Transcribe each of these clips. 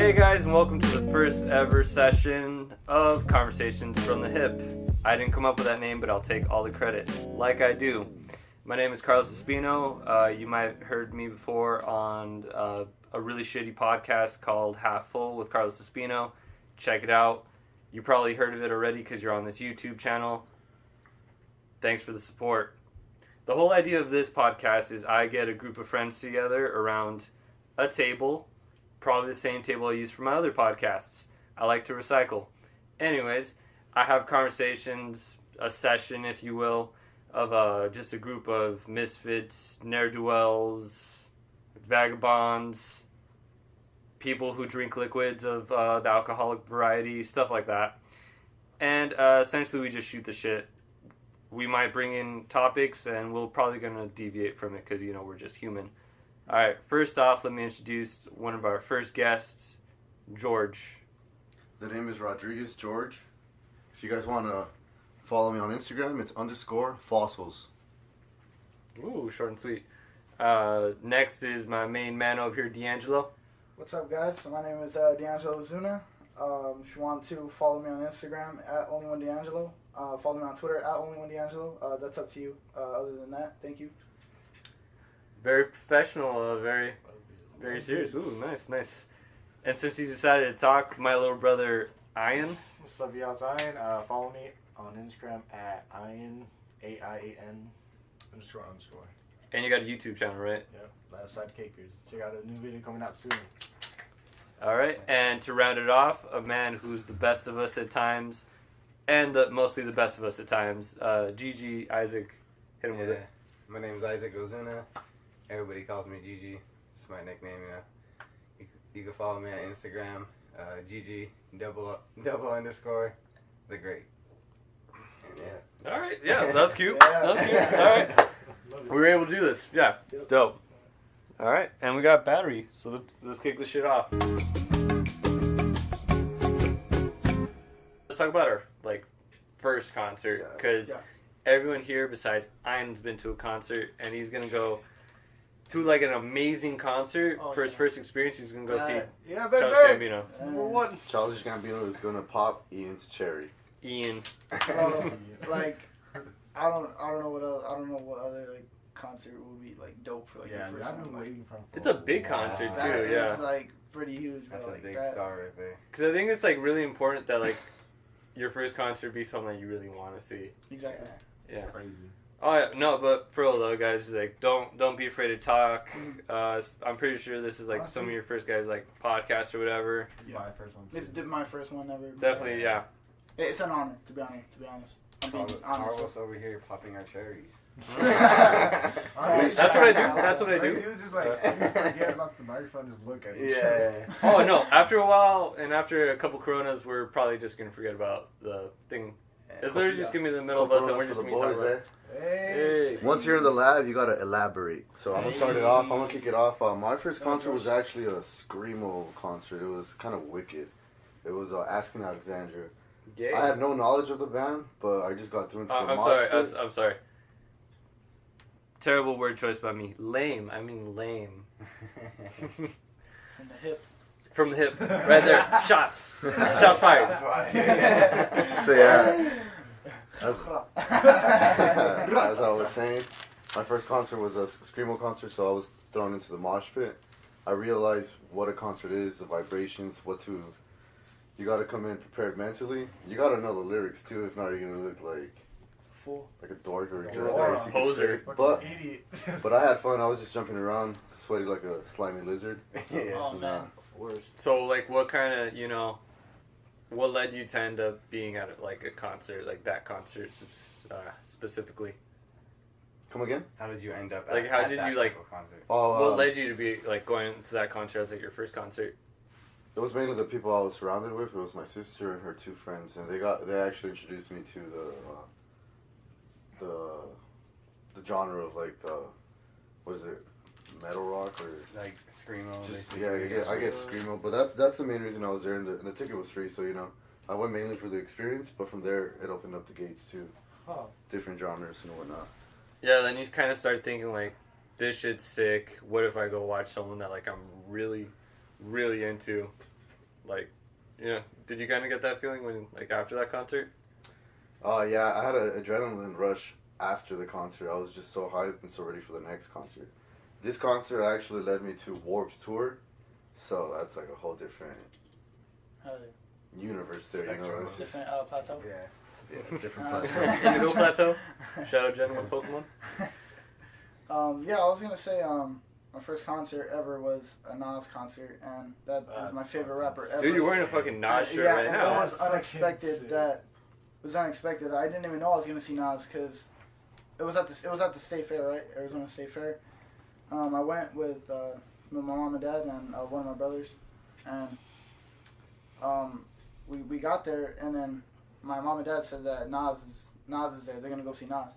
Hey guys, and welcome to the first ever session of Conversations from the Hip. I didn't come up with that name, but I'll take all the credit, like I do. My name is Carlos Espino. You might have heard me before on a really shitty podcast called Half Full with Carlos Espino. Check it out. You probably heard of it already because you're on this YouTube channel. Thanks for the support. The whole idea of this podcast is I get a group of friends together around a table, probably the same table I use for my other podcasts. I like to recycle. Anyways, I have conversations, a session, if you will, of just a group of misfits, ne'er-do-wells, vagabonds, people who drink liquids of the alcoholic variety, stuff like that. And essentially we just shoot the shit. We might bring in topics, and we're probably going to deviate from it because, we're just human. All right, first off, let me introduce one of our first guests, Jorge. The name is Rodriguez George. If you guys want to follow me on Instagram, it's _fossils. Ooh, short and sweet. Next is my main man over here, D'Angelo. What's up, guys? My name is D'Angelo Zuna. If you want to follow me on Instagram, @OnlyOneD'Angelo. Follow me on Twitter, @OnlyOneD'Angelo. That's up to you. Other than that, thank you. Very professional, very serious. Ooh, nice. And since he decided to talk, my little brother, Aian. What's up, y'all? It's Aian. Follow me on Instagram @Aian, AIAN __. And you got a YouTube channel, right? Yep, Left Side Cakers. Check out a new video coming out soon. All right, and to round it off, a man who's the best of us at times, and mostly the best of us at times, Gigi Isaac. Hit him with it. My name's Isaac Ozuna. Everybody calls me Gigi. It's my nickname, You can follow me on Instagram, Gigi double _ the Great. And yeah. All right, yeah, that's cute. Yeah. That's cute. All right, we were able to do this. Yeah, dope. All right, and we got battery, so let's kick this shit off. Let's talk about our first concert, because everyone here besides Ian's been to a concert, and he's gonna go to an amazing concert for his first experience. He's gonna go see Childish Gambino. Number one. Childish Gambino is going to pop Ian's cherry. Ian. I don't know what else. I don't know what other concert would be dope for your first I've been one. waiting for him. It's a big concert That too. Yeah. is pretty huge. That's bro. a big That- star right there. Because I think it's really important that your first concert be something that you really want to see. Exactly. Yeah. Crazy. Oh yeah, no, but for real though, guys, don't be afraid to talk. I'm pretty sure this is some of your first guys podcasts or whatever. It's my first one, too. It's my first one ever. Definitely, yeah. It's an honor to be honest. I'm being honest. Carlos over here popping our cherries. That's what I do. That's what I do. He was just forget about the microphone, just look at it. Yeah. Oh no! After a while, and after a couple Coronas, we're probably just gonna forget about the thing. It's literally just gonna be in the middle of us, and we're just gonna be talking about it. Hey. Once you're in the lab, you got to elaborate. So I'm going to start it off. I'm going to kick it off. My first concert was actually a Screamo concert. It was kind of wicked. It was Asking Alexandria. Yeah. I had no knowledge of the band, but I just got through into the I'm mosh sorry. pit. I'm sorry. Terrible word choice by me. Lame. I mean lame. From the hip. From the hip, right there. Shots. Shots fired. That's why. So yeah, as I was saying, my first concert was a Screamo concert, so I was thrown into the mosh pit. I realized what a concert is, the vibrations, you got to come in prepared mentally. You got to know the lyrics too, if not you're going to look like a dork or a jerk, I guess you could Poser. say. But Idiot. I had fun. I was just jumping around, sweaty like a slimy lizard. Yeah. Oh man. Worst. So, what kind of, what led you to end up being at a concert, that concert specifically? Come again? How did you end up How did that you, type of concert? What led you to be, going to that concert as, your first concert? It was mainly the people I was surrounded with. It was my sister and her two friends, and they actually introduced me to the genre of what is it, metal rock or Screamo. I guess Screamo. But that's the main reason I was there, and the ticket was free. So I went mainly for the experience, but from there it opened up the gates to different genres and whatnot. Yeah, then you kind of start thinking this shit's sick. What if I go watch someone that I'm really, really into? like, yeah, did you kind of get that feeling when, like, after that concert? Yeah, I had an adrenaline rush after the concert. I was just so hyped and so ready for the next concert. This concert actually led me to Warped Tour, so that's like a whole different universe there, you know. It's just, different plateau. yeah, different plateau. Indigo Plateau? Shout out Gen 1 Pokemon. Yeah, I was gonna say my first concert ever was a Nas concert, and that is my favorite rapper ever. Dude, you're wearing a fucking Nas shirt right and now. it was unexpected. That was unexpected. I didn't even know I was gonna see Nas because it was at the State Fair, right? Arizona State Fair. I went with my mom and dad and one of my brothers, and we got there, and then my mom and dad said that Nas is there. They're gonna go see Nas,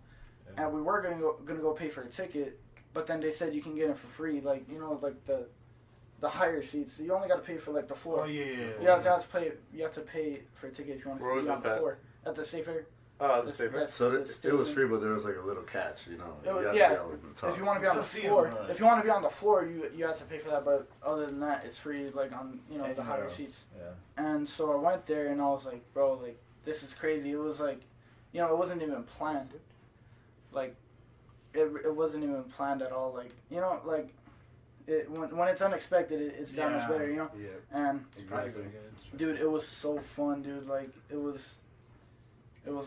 and we were gonna go pay for a ticket, but then they said you can get it for free, like like the higher seats. So you only got to pay for like the floor. Oh yeah. You have to pay. You have to pay for a ticket if you want to Where be was on this the at? floor at the State Fair. Oh, the State Fair? So it was free, but there was like a little catch, you know. It was- had to yeah. be on the top. If you want to be on the floor, if you want to be on the floor, you have to pay for that. But other than that, it's free. Like on the higher seats. Yeah. And so I went there, and I was like, bro, like this is crazy. It was like, it wasn't even planned. Like, it wasn't even planned at all. Like, like, when it's unexpected, it's that much better, Yeah. And Exactly. dude, it was so fun, dude. Like, it was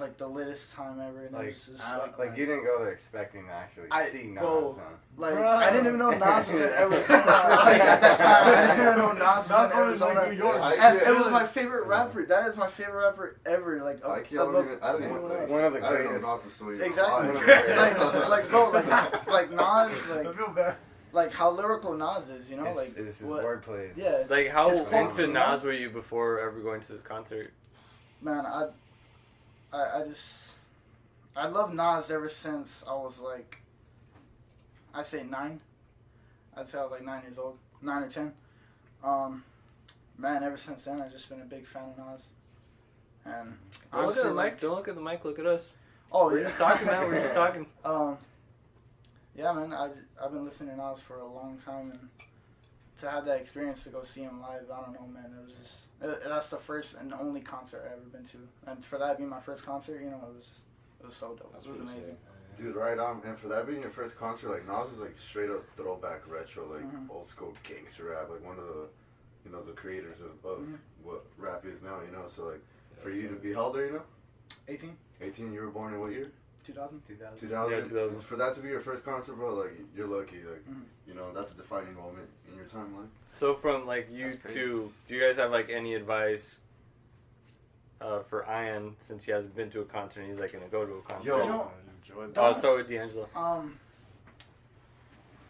like the latest time ever, and it was just Like you didn't go there expecting to actually see Nas, bro, huh? like Bro. I didn't even know Nas was in Arizona. Like at that time, I didn't even know Nas was in Arizona. New York. And it was my favorite rapper. That is my favorite rapper ever. Like, I didn't even One of the I didn't greatest. know Nas was still even exactly. alive. like bro, like Nas, I feel bad. like how lyrical Nas is, like It's his what? wordplay. Yeah, Like, how It's close, into you know? Nas were you before ever going to this concert? man, I love Nas ever since I was like, I'd say 9. I'd say I was like 9 years old, 9 or 10. Man, ever since then I've just been a big fan of Nas. And Don't look at honestly, the mic. Don't look at the mic. Look at us. Oh, We're yeah. just talking, man. We're just talking. Yeah, man, I've been listening to Nas for a long time, and to have that experience to go see him live, I don't know, man. It was just that's the first and only concert I've ever been to, and for that being my first concert, it was so dope. It was amazing. Dude, right on. And for that being your first concert, like Nas is like straight up throwback retro, like old school gangster rap, like one of the, the creators of what rap is now, So like, for you to be how old are you now? 18, 18. You were born in what year? 2000. 2000. Yeah, 2000. For that to be your first concert, bro, like you're lucky. Like, that's a defining moment in your timeline. So from like you That's crazy. two, do you guys have like any advice for Aian, since he hasn't been to a concert and he's like gonna go to a concert? Yo. I'll start with D'Angelo.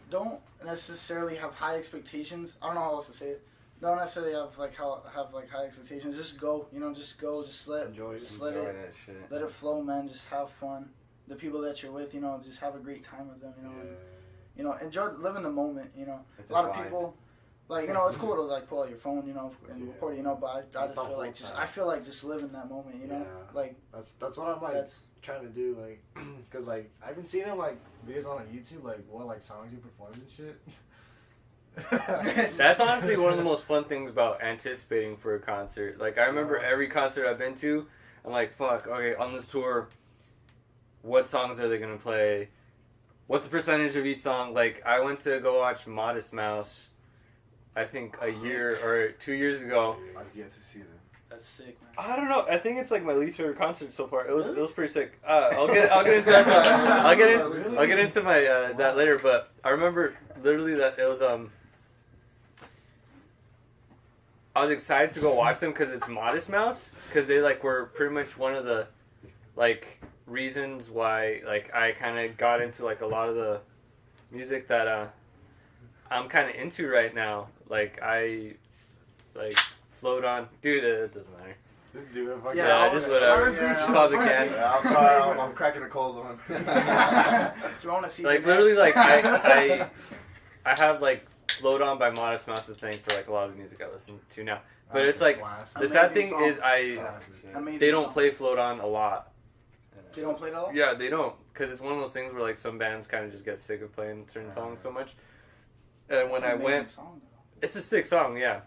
Don't necessarily have high expectations. I don't know how else to say it. Don't necessarily have high expectations. Just go, just go. Just let Enjoy let Enjoy it that shit. let it flow, man. Just have fun. The people that you're with, just have a great time with them, and, enjoy living the moment, It's a lot of vibe. people, like, it's cool to like pull out your phone, and record it, but I just feel like just living that moment, like That's what I'm like that's trying to do, like, cause like I've been seeing him like videos on YouTube, like what like songs he performs and shit. That's honestly one of the most fun things about anticipating for a concert. Like, I remember every concert I've been to, I'm like, fuck, okay, on this tour, what songs are they gonna play? What's the percentage of each song? Like, I went to go watch Modest Mouse, I think a year or 2 years ago. I've yet to see them. that's sick, man. I don't know. I think it's like my least favorite concert so far. It was pretty sick. I'll get into that. I'll get into my that later. But I remember literally that it was I was excited to go watch them because it's Modest Mouse, because they like were pretty much one of the like reasons why like I kind of got into like a lot of the music that I'm kind of into right now. Like I like float on, dude. It doesn't matter. Just do it. Fuck Yeah, it. just whatever. Just cause it can. Yeah, I'm sorry, I'm cracking a cold one. So I want to see Like literally, like I have like "Float On" by Modest Mouse to thank for like a lot of the music I listen to now. But it's like the sad thing is Amazing they don't song. play "Float On" a lot. They don't play it all. Yeah, they don't, because it's one of those things where like some bands kind of just get sick of playing certain songs so much. And when It's an I amazing went, song, though. it's a sick song, yeah.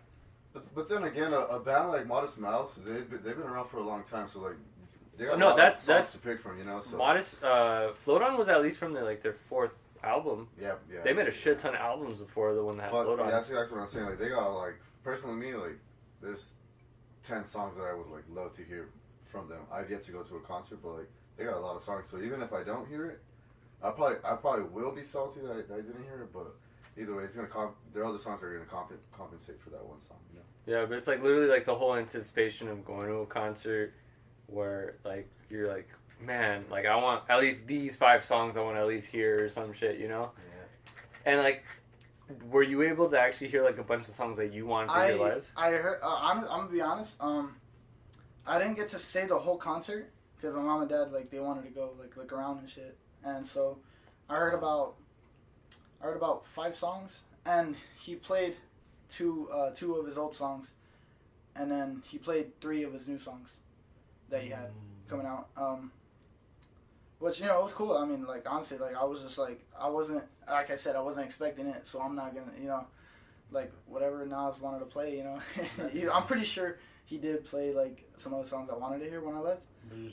But then again, a band like Modest Mouse, they've been around for a long time, so like they got a No, lot that's- of songs that's- to pick from, you know. So Modest, Float On was at least from their fourth album. yeah. They made a shit ton of albums before the one that had But Float On. yeah, that's what I'm saying. Like they got like personally me like there's 10 songs that I would like love to hear from them. I've yet to go to a concert, but like they got a lot of songs. So even if I don't hear it, I probably will be salty that I didn't hear it. But either way, it's gonna their other songs are gonna compensate for that one song. You know. Yeah, but it's like literally like the whole anticipation of going to a concert where like you're like, man, like I want at least these 5 songs I want to at least hear or some shit, you know? Yeah. And like, were you able to actually hear like a bunch of songs that you wanted to hear live? I heard. I'm gonna be honest. I didn't get to stay the whole concert because my mom and dad like they wanted to go like look around and shit, and so I heard about 5 songs, and he played two of his old songs, and then he played 3 of his new songs that he had coming out. Which, you know, it was cool. I mean, like, honestly, like, I was just, like, I wasn't expecting it, so I'm not gonna, you know, like, whatever Nas wanted to play, you know. I'm pretty sure he did play, like, some of the songs I wanted to hear when I left.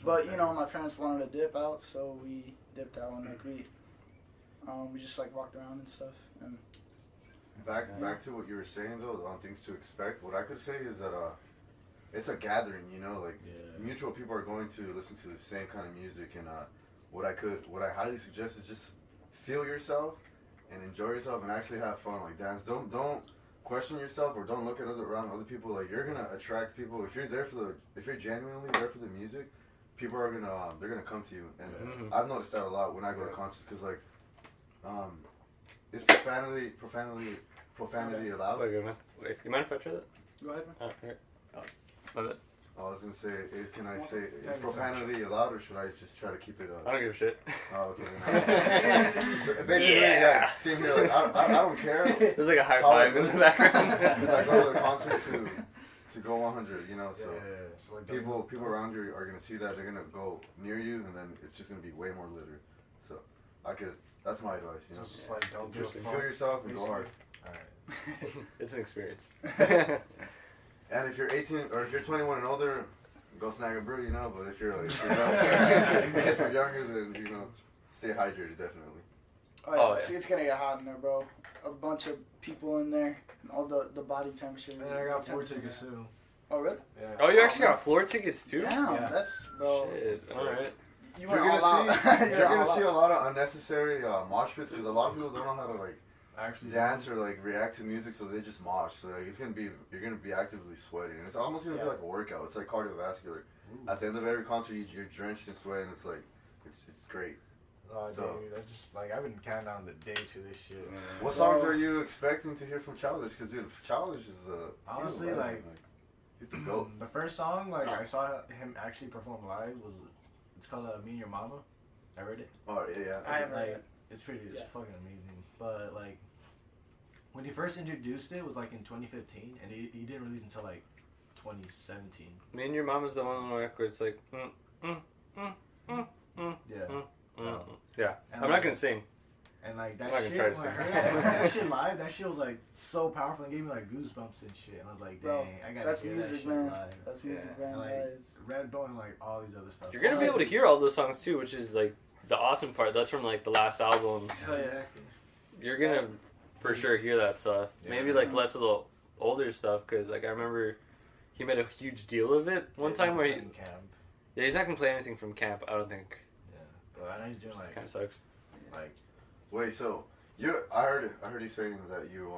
But, you know, my parents wanted to dip out, so we dipped out, and, like, we just, like, walked around and stuff, and... Back to what you were saying though on things to expect. What I could say is that it's a gathering, you know, like mutual people are going to listen to the same kind of music, and what I highly suggest is just feel yourself and enjoy yourself and actually have fun, like dance. Don't question yourself or don't look at around other people. Like you're gonna attract people if you're genuinely there for the music. People are they're gonna come to you, and I've noticed that a lot when I go to concerts because like is profanity allowed? Wait, you mind if I try that? Go ahead, man. Love it. I was gonna say, can I say, is profanity allowed, or should I just try to keep it I don't give a shit. Oh, okay. Basically, yeah. Seeing here, like, I don't care. There's like a high five in the background. Because I go to the concert to go 100, you know, so, So like people around you are gonna see that, they're gonna go near you, and then it's just gonna be way more litter. So, that's my advice, you know. So just like don't Just feel yourself and go hard. Alright. It's an experience. And if you're 18 or if you're 21 and older, go snag a brew, you know. But if you're like if you're younger, then you know, stay hydrated definitely. Oh yeah, it's gonna get hot in there, bro. A bunch of people in there, and all the body temperature. And I got 4 tickets too. Oh really? Yeah. Oh, you actually got floor tickets too? Yeah, that's bro. Shit. All right. You're gonna see a lot of unnecessary mosh pits because a lot of people don't know how to like Actually dance or like react to music, so they just mosh. So like you're gonna be actively sweating, and it's almost gonna be like a workout. It's like cardiovascular. Ooh. At the end of every concert, you're drenched in sweat, and it's like it's great. Oh, So- dude, I just like I've been counting down the days for this shit. What songs are you expecting to hear from Childish? Because dude, Childish is Honestly, he's a like- legend, he's the goat. The first song like I saw him actually perform live was it's called Me and Your Mama. I read it. Oh yeah. I have heard Like it. it's Yeah. fucking amazing. But like when he first introduced it was like in 2015, and he didn't release until like 2017. Me and Your Mama's the one where it's like, Yeah. yeah. And I'm not gonna sing. And like I'm that not shit, gonna try to when I sing. heard that shit live, that shit was like so powerful and gave me like goosebumps and shit. And I was like, dang, Bro, I gotta that's hear music, that shit man. live. That's music, Yeah. man. And, like, Guys. Redbone and like all these other stuff. You're gonna be able to hear all those songs too, which is like the awesome part. That's from like the last album. Hell yeah. Exactly. You're gonna for sure hear that stuff. Yeah. Maybe like less of the older stuff, because like I remember he made a huge deal of it one time where in camp. he's not gonna play anything from camp. I don't think. Yeah, but I know he's doing like Kind of sucks. like Wait, so I heard you saying that you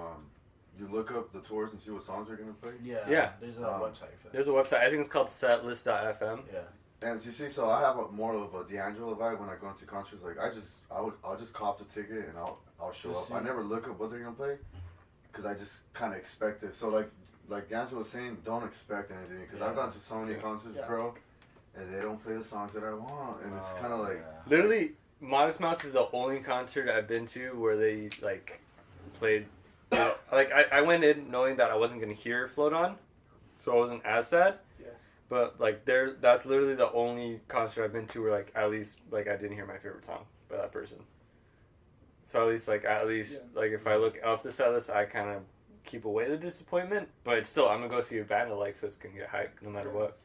look up the tours and see what songs they're gonna play. Yeah. There's a Um, website for that. There's a website. I think it's called setlist.fm. Yeah. And you see, so I have more of a D'Angelo vibe when I go into concerts. Like I'll just cop the ticket and I'll show Just up. I see. never look up what they're gonna play because I just kind of expect it. So like D'Angelo was saying, don't expect anything because I've gone to so many concerts, Yeah. bro, and they don't play the songs that I want, and it's kind of like Literally, Modest Mouse is the only concert I've been to where they like played. Like I went in knowing that I wasn't gonna hear Float On, so I wasn't as sad. Yeah. But like that's literally the only concert I've been to where like at least like I didn't hear my favorite song by that person. So at least Yeah. like if I look up the set list, I kind of keep away the disappointment. But still, I'm gonna go see a band I like, so it's gonna get hyped no matter what.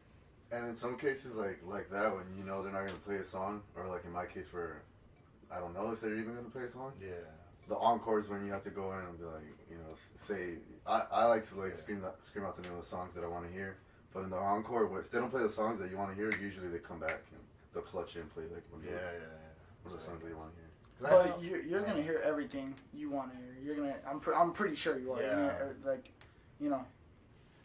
And in some cases, like that, when you know they're not gonna play a song, or like in my case where I don't know if they're even gonna play a song. Yeah. The encore is when you have to go in and be like, you know, say I like to like scream out the name of the songs that I want to hear. But in the encore, if they don't play the songs that you want to hear, usually they come back and they'll clutch in and play like one of the songs that you want to hear. But you're gonna hear everything you want to hear. You're gonna. I'm pretty sure you are. Yeah. You're gonna, like, you know,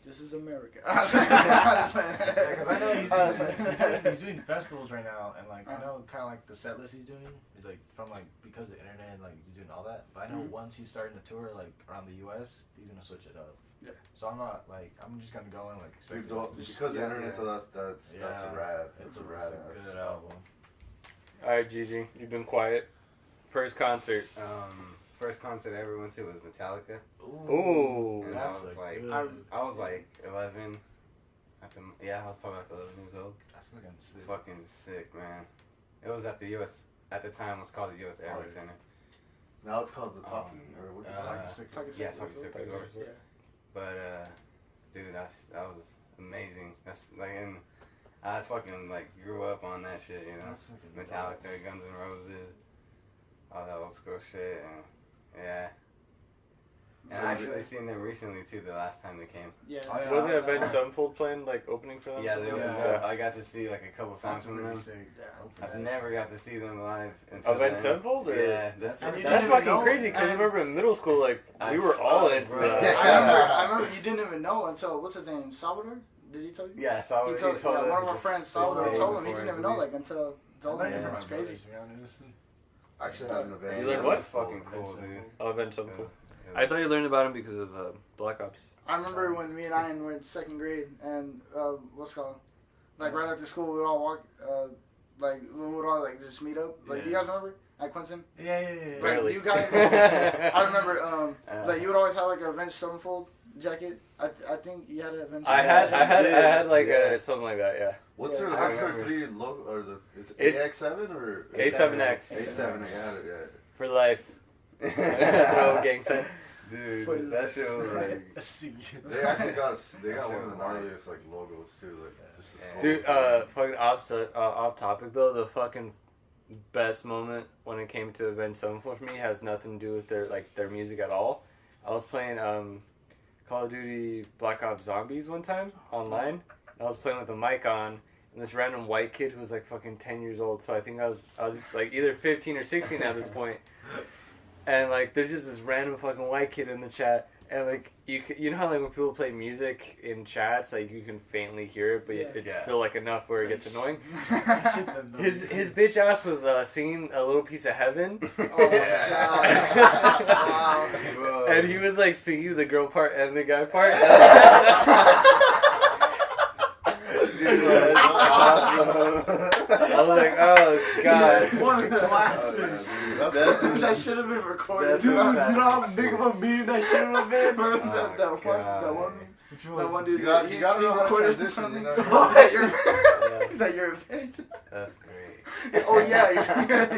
this is America. Because I know he's doing festivals right now, and like I know kind of like the set list he's doing is like from like because of the internet, and like he's doing all that. But I know once he's starting to tour like around the U.S., he's gonna switch it up. Yeah. So I'm not like I'm just gonna go and like expect Because the internet, that's a rad. It's a a rad. good album. All right, Gigi, you've been quiet. First concert. First concert I ever went to was Metallica. Ooh. And That's I was a like, good- I was like 11. I was probably like 11 years old. That's fucking sick. Fucking sick, man. It was at the U.S. At the time, it was called the U.S. Air Force Center. Now it's called the Talking, or what's it called? Yeah, Talking Sick. Yeah. But dude, that was amazing. That's like, and I fucking like grew up on that shit, you know. That's fucking Metallica, nuts. Guns N' Roses, all that old school shit, and yeah. And I actually seen them recently too. The last time they came. Yeah. Oh, yeah. Wasn't Avenged Sevenfold playing like opening for them? Yeah, they opened Yeah. up. I got to see like a couple songs from them. I've never got to see them live. until Avenged then. Sevenfold? Or? Yeah, that's And you That's didn't fucking even know- crazy because I and- remember in middle school, like, I we were all fucking into bro. that. I remember you didn't even know until, what's his name, Salvador? Did he tell you? Yeah, so He told us one of our before- friends, Salvador, way told him he before, didn't even I know, believe. like, until told him. Yeah. It's crazy. I actually had an event. You learned what? That's fucking cool, dude. Oh, Avenged Sevenfold. Yeah. I thought you learned about him because of Black Ops. I remember when me and Aian were in second grade, and what's it called, like right after school, we'd all walk, like we would all like just meet up. Like, do you guys remember at Quincy? Yeah. Like, Barely. you guys, I remember, like you would always have like an Avenged Sevenfold jacket. I think you had an Avenged. I had like Yeah. something like that, yeah. What's Yeah. their I what's their remember. 3 logo or the is it It's- AX7 or A7X. A7? I had it. Yeah. For life. Bro, gang sign. Dude, that shit was like. They actually got That one shit of the was gnarliest like logos too. Like just the skull. Dude, fucking off topic though, the fucking best moment when it came to Avenged Sevenfold for me has nothing to do with their music at all. I was playing Call of Duty Black Ops Zombies one time online. I was playing with the mic on, and this random white kid who was like fucking 10 years old. So I think I was like either 15 or 16 at this point. And like there's just this random fucking white kid in the chat, and like you know how like when people play music in chats, like you can faintly hear it, but it's still like enough where it gets annoying. His bitch ass was singing A Little Piece of Heaven. Oh my god! Wow. And he was like singing the girl part and the guy part. I was like, oh god. What a classic. That should have been recorded. Dude, you know how big of a meme that shit was, man? Remember that one meme? That one dude, You gotta know how to recorded transition, something. you know? Oh, that you're, is that your event? That's great. Oh yeah, he's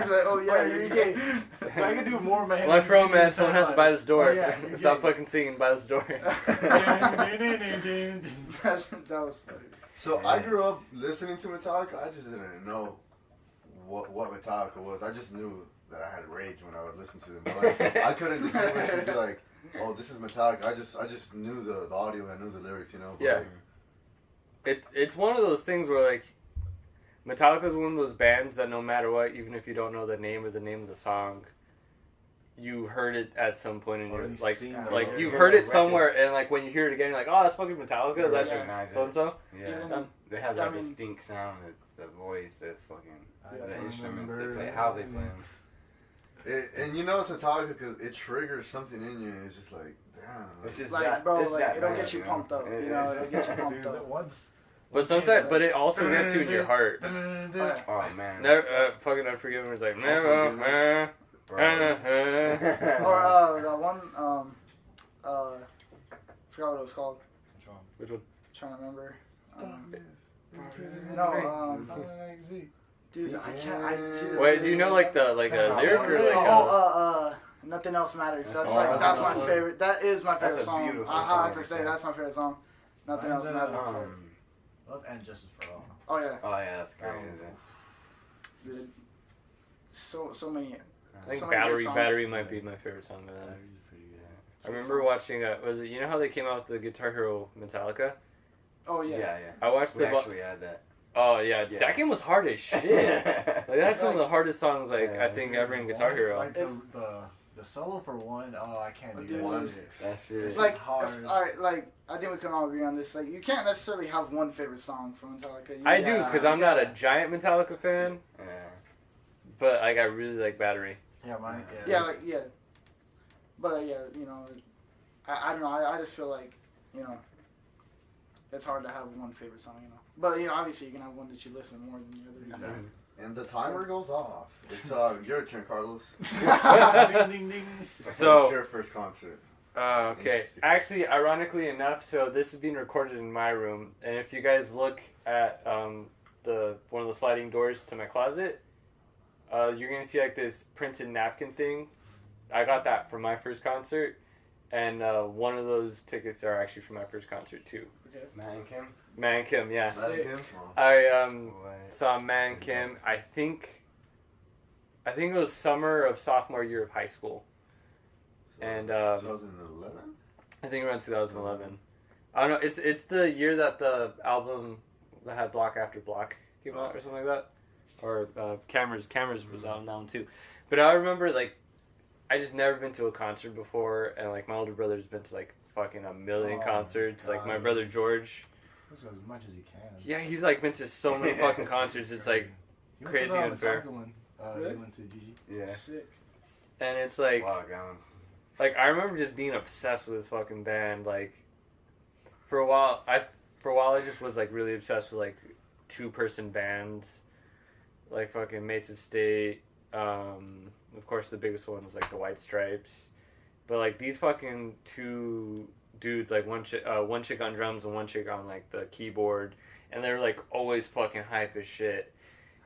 like, oh yeah, you're gay. I can do more, man. My pro man, someone has to buy this door. Oh, yeah, you're Stop gay. fucking singing, buy this door. That was funny. So I grew up listening to Metallica. I just didn't know what Metallica was. I just knew that I had rage when I would listen to them. But like, I couldn't distinguish and be like, oh, this is Metallica. I just knew the audio and I knew the lyrics, you know. But Yeah. like, It's one of those things where like Metallica's one of those bands that no matter what, even if you don't know the name or the name of the song, you heard it at some point in Or your you've like seen you've the heard it record. somewhere, and like when you hear it again, you're like, oh, that's fucking Metallica. You That's recognize it. so and so. Yeah. Even- They have I that mean- distinct sound, the voice, the fucking, Yeah. the instruments they play, how they play them. and you know it's Metallica because it triggers something in you. And it's just like, damn. It's just Like, that, bro, it's like, that it'll bad, get you know? pumped up, It- you know, it's- it'll get you pumped up. But sometimes, but it also gets you in your heart. Oh man. Never, fucking Unforgiven was like, never. Bro. Or that one, forgot what it was called. Which one? Trying to remember. No, dude, I can't. Wait, do you know like the lyric or like? Nothing else matters. That's Oh, that's that's my a- favorite. That is my That's favorite a song. beautiful I song have to right say there. that's my favorite song. Nothing Mine's else matters. Love and Justice for All. Oh yeah. Oh yeah, that's great. Isn't it? Dude, so many. I think So many great songs. Battery might be my favorite song of them. I remember watching. Was it? You know how they came out with the Guitar Hero Metallica? Oh Yeah, yeah. I watched We the. actually had that. Oh yeah, Yeah. that game was hard as shit. Like that's some of the hardest songs Yeah, I think ever in Guitar Hero. Like the solo for one, I can't do Dude. that. That's it. It's Like, hard. alright, like I think we can all agree on this. Like, you can't necessarily have one favorite song from Metallica. I do because I'm not a yeah. giant Metallica fan, Yeah. but like I really like Battery. Yeah, mine. Yeah, like yeah. But yeah, you know, I don't know. I just feel like, you know, it's hard to have one favorite song. You know, but you know, obviously you can have one that you listen more than the other. Exactly. And the timer goes off. It's your turn, Carlos. ding, ding, ding. So- What's your first concert? Okay. Interesting. Actually, ironically enough, so this is being recorded in my room, and if you guys look at the one of the sliding doors to my closet, you're gonna see like this printed napkin thing. I got that for my first concert, and one of those tickets are actually for my first concert too. Matt and Kim. Man Kim, yeah. Sick. Him? I What? saw Man Kim. I think it was summer of sophomore year of high school. And, 2011? I think around 2011. I don't know. It's the year that the album that had Block After Block came out or something like that, or Cameras was out on that one too. But I remember like I just never been to a concert before, and like my older brother's been to like fucking a million Oh, concerts. Like my God. brother George, Let's go as much as you can. yeah, he's like been to so many fucking concerts. It's like, You went crazy to the unfair. Metallica one. Really? You went to Gigi. Yeah. Sick. and it's like. Fuck, that one's- Like I remember just being obsessed with this fucking band. Like for a while, I just was like really obsessed with like 2-person bands, like fucking Mates of State. Of course, the biggest one was like the White Stripes, but like these fucking 2 dudes, like one chick on drums and one chick on like the keyboard, and they were like always fucking hype as shit.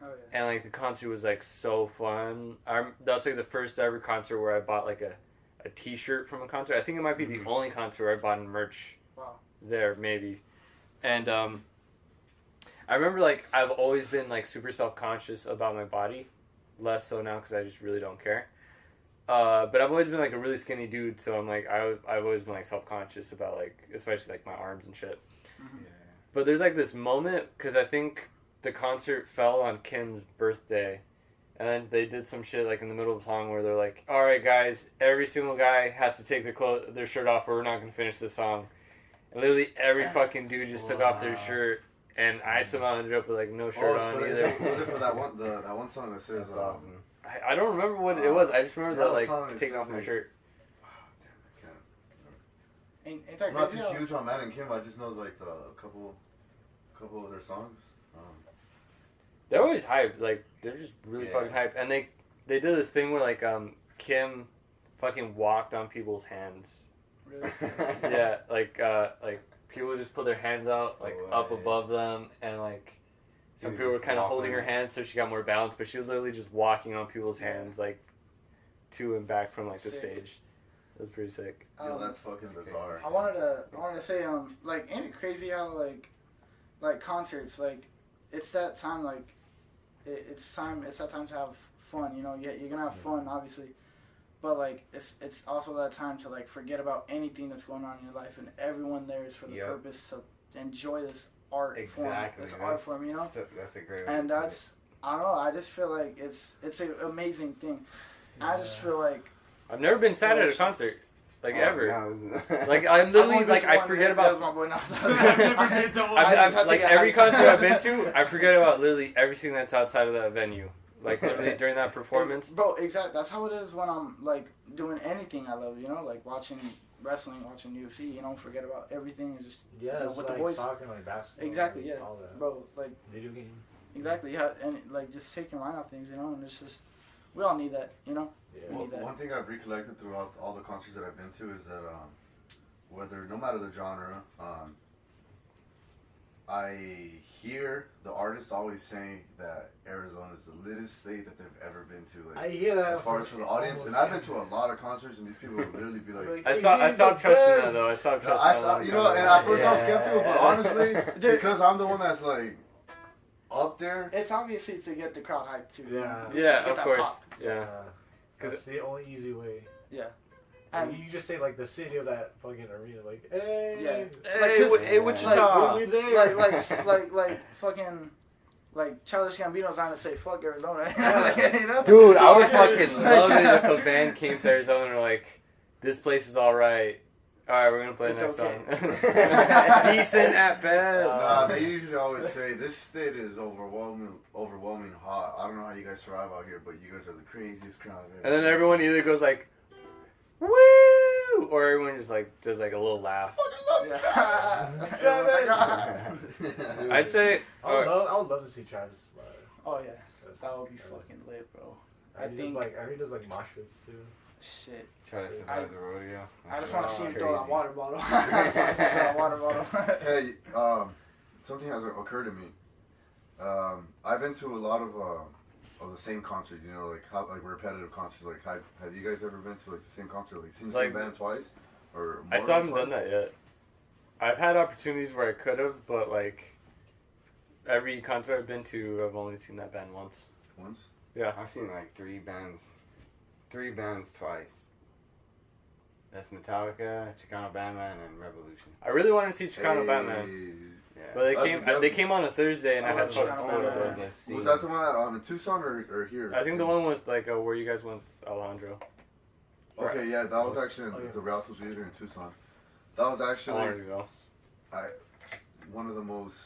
Oh yeah. And like the concert was like so fun. That's like the first ever concert where I bought like a t-shirt from a concert. I think it might be the only concert where I bought merch. Wow. There maybe. And I remember like I've always been like super self-conscious about my body, less so now because I just really don't care. But I've always been like a really skinny dude, so I'm like I've always been like self-conscious about like especially like my arms and shit. Mm-hmm. Yeah. But there's like this moment because I think the concert fell on Kim's birthday. And then they did some shit like in the middle of the song where they're like, "All right, guys, every single guy has to take their shirt off, or we're not gonna finish this song." And literally every fucking dude just took off their shirt, and I somehow ended up with like no shirt on was either. it for that one song that says, That's awesome. I don't remember what it was. I just remember Yeah, that the song like is taking off my like- shirt. Ain't that I'm not crazy? too how- huge on Matt and Kim. I just know like the couple of their songs. They're always hyped. Like they're just really Yeah. fucking hyped, and they did this thing where like Kim fucking walked on people's hands. Really? Yeah, like people just put their hands out like Oh, up yeah. above them, and like some Dude, people were just kind of walk holding her on. hands so she got more balance, but she was literally just walking on people's Yeah. hands like to and back from like the Sick. stage. It was pretty sick. Yo, that's fucking bizarre. I wanted to say like ain't it crazy how like concerts like it's that time like it's that time to have fun, you know. You're gonna have fun obviously, but like it's also that time to like forget about anything that's going on in your life, and everyone there is for the Yep. purpose to enjoy this art Exactly. form, this art form, you know. That's a great. And way to put that's I don't know. I just feel like it's an amazing thing. I just feel like I've never been sad at a Oh, concert, like it. ever. Oh, no, Like I'm literally I've only like been to I one, forget that was about. my boy. No, I've never been to one. I just had to like get every hyped. concert I've been to, I forget about literally everything that's outside of that venue. Like literally during that performance. Bro, exactly. That's how it is when I'm like doing anything I love. You know, like watching wrestling, watching UFC. You know, forget about everything. It's just Yeah, you know, it's with like the boys. soccer, like basketball. Exactly. Yeah, All that. bro. Like Video game. exactly. Yeah, and like just take your mind off things. You know, and it's just we all need that. You know. Yeah. We need that. One thing I've recollected throughout all the concerts that I've been to is that whether no matter the genre, I hear the artists always saying that Arizona is the littest state that they've ever been to. Like, I hear that as far as for the audience, and I've been to a lot of concerts, and these people would literally be like, I stopped trusting that though. I stopped trusting that. you know, and at first I was skeptical, but honestly, because I'm the one that's like up there. It's obviously to get the crowd hyped too. Yeah. Yeah, To get of that course. pop. Yeah. That's the only easy way. Yeah. And And you just say like the city of that fucking arena, like, hey, Yeah. Hey, Wichita. we there. like fucking like Childish Gambino's on to say fuck Arizona. Like, you know? Dude, I would fucking love it if a band came to Arizona and were like, this place is alright. Alright, we're gonna play the It's next okay. song. Decent at best. Nah, they usually always say this state is overwhelming hot. I don't know how you guys survive out here, but you guys are the craziest crowd. And then everyone either goes like, woo! Or everyone just like does like a little laugh. Yeah. Everyone's like, "Ah." I'd say, I would love to see Travis live. Oh yeah, that would be fucking lit, bro. I heard he does like mosh pits too. Shit. Try to survive the rodeo. I just want to see him Crazy. throw that water bottle. I just want to see him throw that water bottle. Hey, something has occurred to me. I've been to a lot of the same concerts. You know, like repetitive concerts. Like, have you guys ever been to like the same concert, like seen the same band twice, or more I still haven't than done twice? that yet. I've had opportunities where I could have, but like every concert I've been to, I've only seen that band once. Once. Yeah. I've seen like three bands twice. That's Metallica, Chicano Batman, and Revolution. I really wanted to see Chicano Batman, Yeah. but That's- they came on a Thursday and I had Chicano fucking Batman. school. Yeah. Was that the one in Tucson or here? I think the one with like where you guys went, Alejandro. Okay, yeah, that was actually in the Rialto Theater in Tucson. That was I actually wanted to go. one of the most